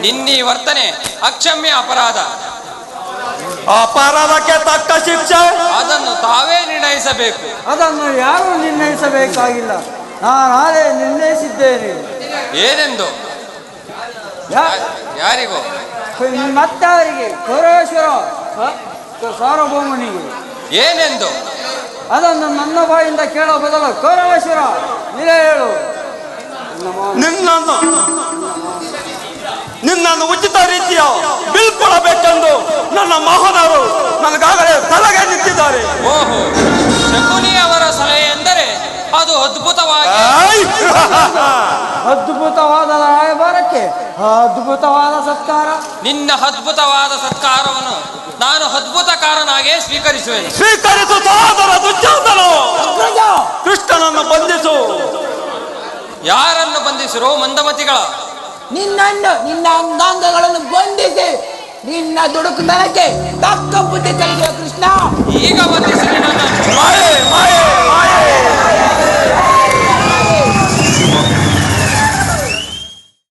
[SPEAKER 6] ನಿನ್ನೀ ವರ್ತನೆ ಅಕ್ಷಮ್ಯ ಅಪರಾಧ.
[SPEAKER 5] ಅಪರಾಧಕ್ಕೆ ತಕ್ಕ ಶಿಕ್ಷೆ
[SPEAKER 6] ಅದನ್ನು ತಾವೇ ನಿರ್ಣಯಿಸಬೇಕು.
[SPEAKER 7] ಅದನ್ನು ಯಾರು ನಿರ್ಣಯಿಸಬೇಕಾಗಿಲ್ಲ, ನಾನೇ ನಿರ್ಣಯಿಸಿದ್ದೇನೆ.
[SPEAKER 6] ಏನೆಂದು? ಯಾರಿಗೋ?
[SPEAKER 7] ಮತ್ತೆ ಅವರಿಗೆ ಕೌರವೇಶ್ವರ ಸಾರ್ವಭೌಮನಿಗೆ.
[SPEAKER 6] ಏನೆಂದು?
[SPEAKER 7] ಅದನ್ನು ನನ್ನ ಬಾಯಿಂದ ಕೇಳೋ ಬದಲು ಕೌರವೇಶ್ವರ ನೀನೇ ಹೇಳು.
[SPEAKER 5] ನಿನ್ನನ್ನು ಉಚಿತ ರೀತಿಯ ಬೀಳ್ಕೊಡಬೇಕೆಂದು ನನ್ನ ಮಹನರು ನನಗಾಗಲೇ ತಲೆಗೆ ನಿಂತಿದ್ದಾರೆ.
[SPEAKER 6] ಓಹೋ, ಶಕುನಿ ಅವರ ಸಲಹೆ ಎಂದರೆ ಅದು ಅದ್ಭುತವಾಗಿ
[SPEAKER 7] ಅದ್ಭುತವಾದ ರಾಯಭಾರಕ್ಕೆ ಅದ್ಭುತವಾದ ಸತ್ಕಾರ.
[SPEAKER 6] ನಿನ್ನ ಅದ್ಭುತವಾದ ಸತ್ಕಾರವನ್ನು ನಾನು ಅದ್ಭುತಕಾರನಾಗೆ ಸ್ವೀಕರಿಸುವೆನು.
[SPEAKER 5] ಸ್ವೀಕರಿಸು ಸಹೋದರ ದುಶ್ಯಾಸನ. ಕೃಷ್ಣನನ್ನು ಬಂಧಿಸು.
[SPEAKER 6] ಯಾರನ್ನು ಬಂಧಿಸಿರೋ ಮಂದಮತಿಗಳ?
[SPEAKER 3] ನಿನ್ನ ಅಂಗಾಂಗಗಳನ್ನು ಬಂಧಿಸಿ ನಿನ್ನ ದುಡುಕುತನಕ್ಕೆ ತಕ್ಕ ಬುದ್ಧಿ ಕಲಿಸುವ ಕೃಷ್ಣ.
[SPEAKER 6] ಈಗ ಬಂಧಿಸಿ
[SPEAKER 5] ಮಾಯೆ ಮಾಯೆ ಮಾಯೆ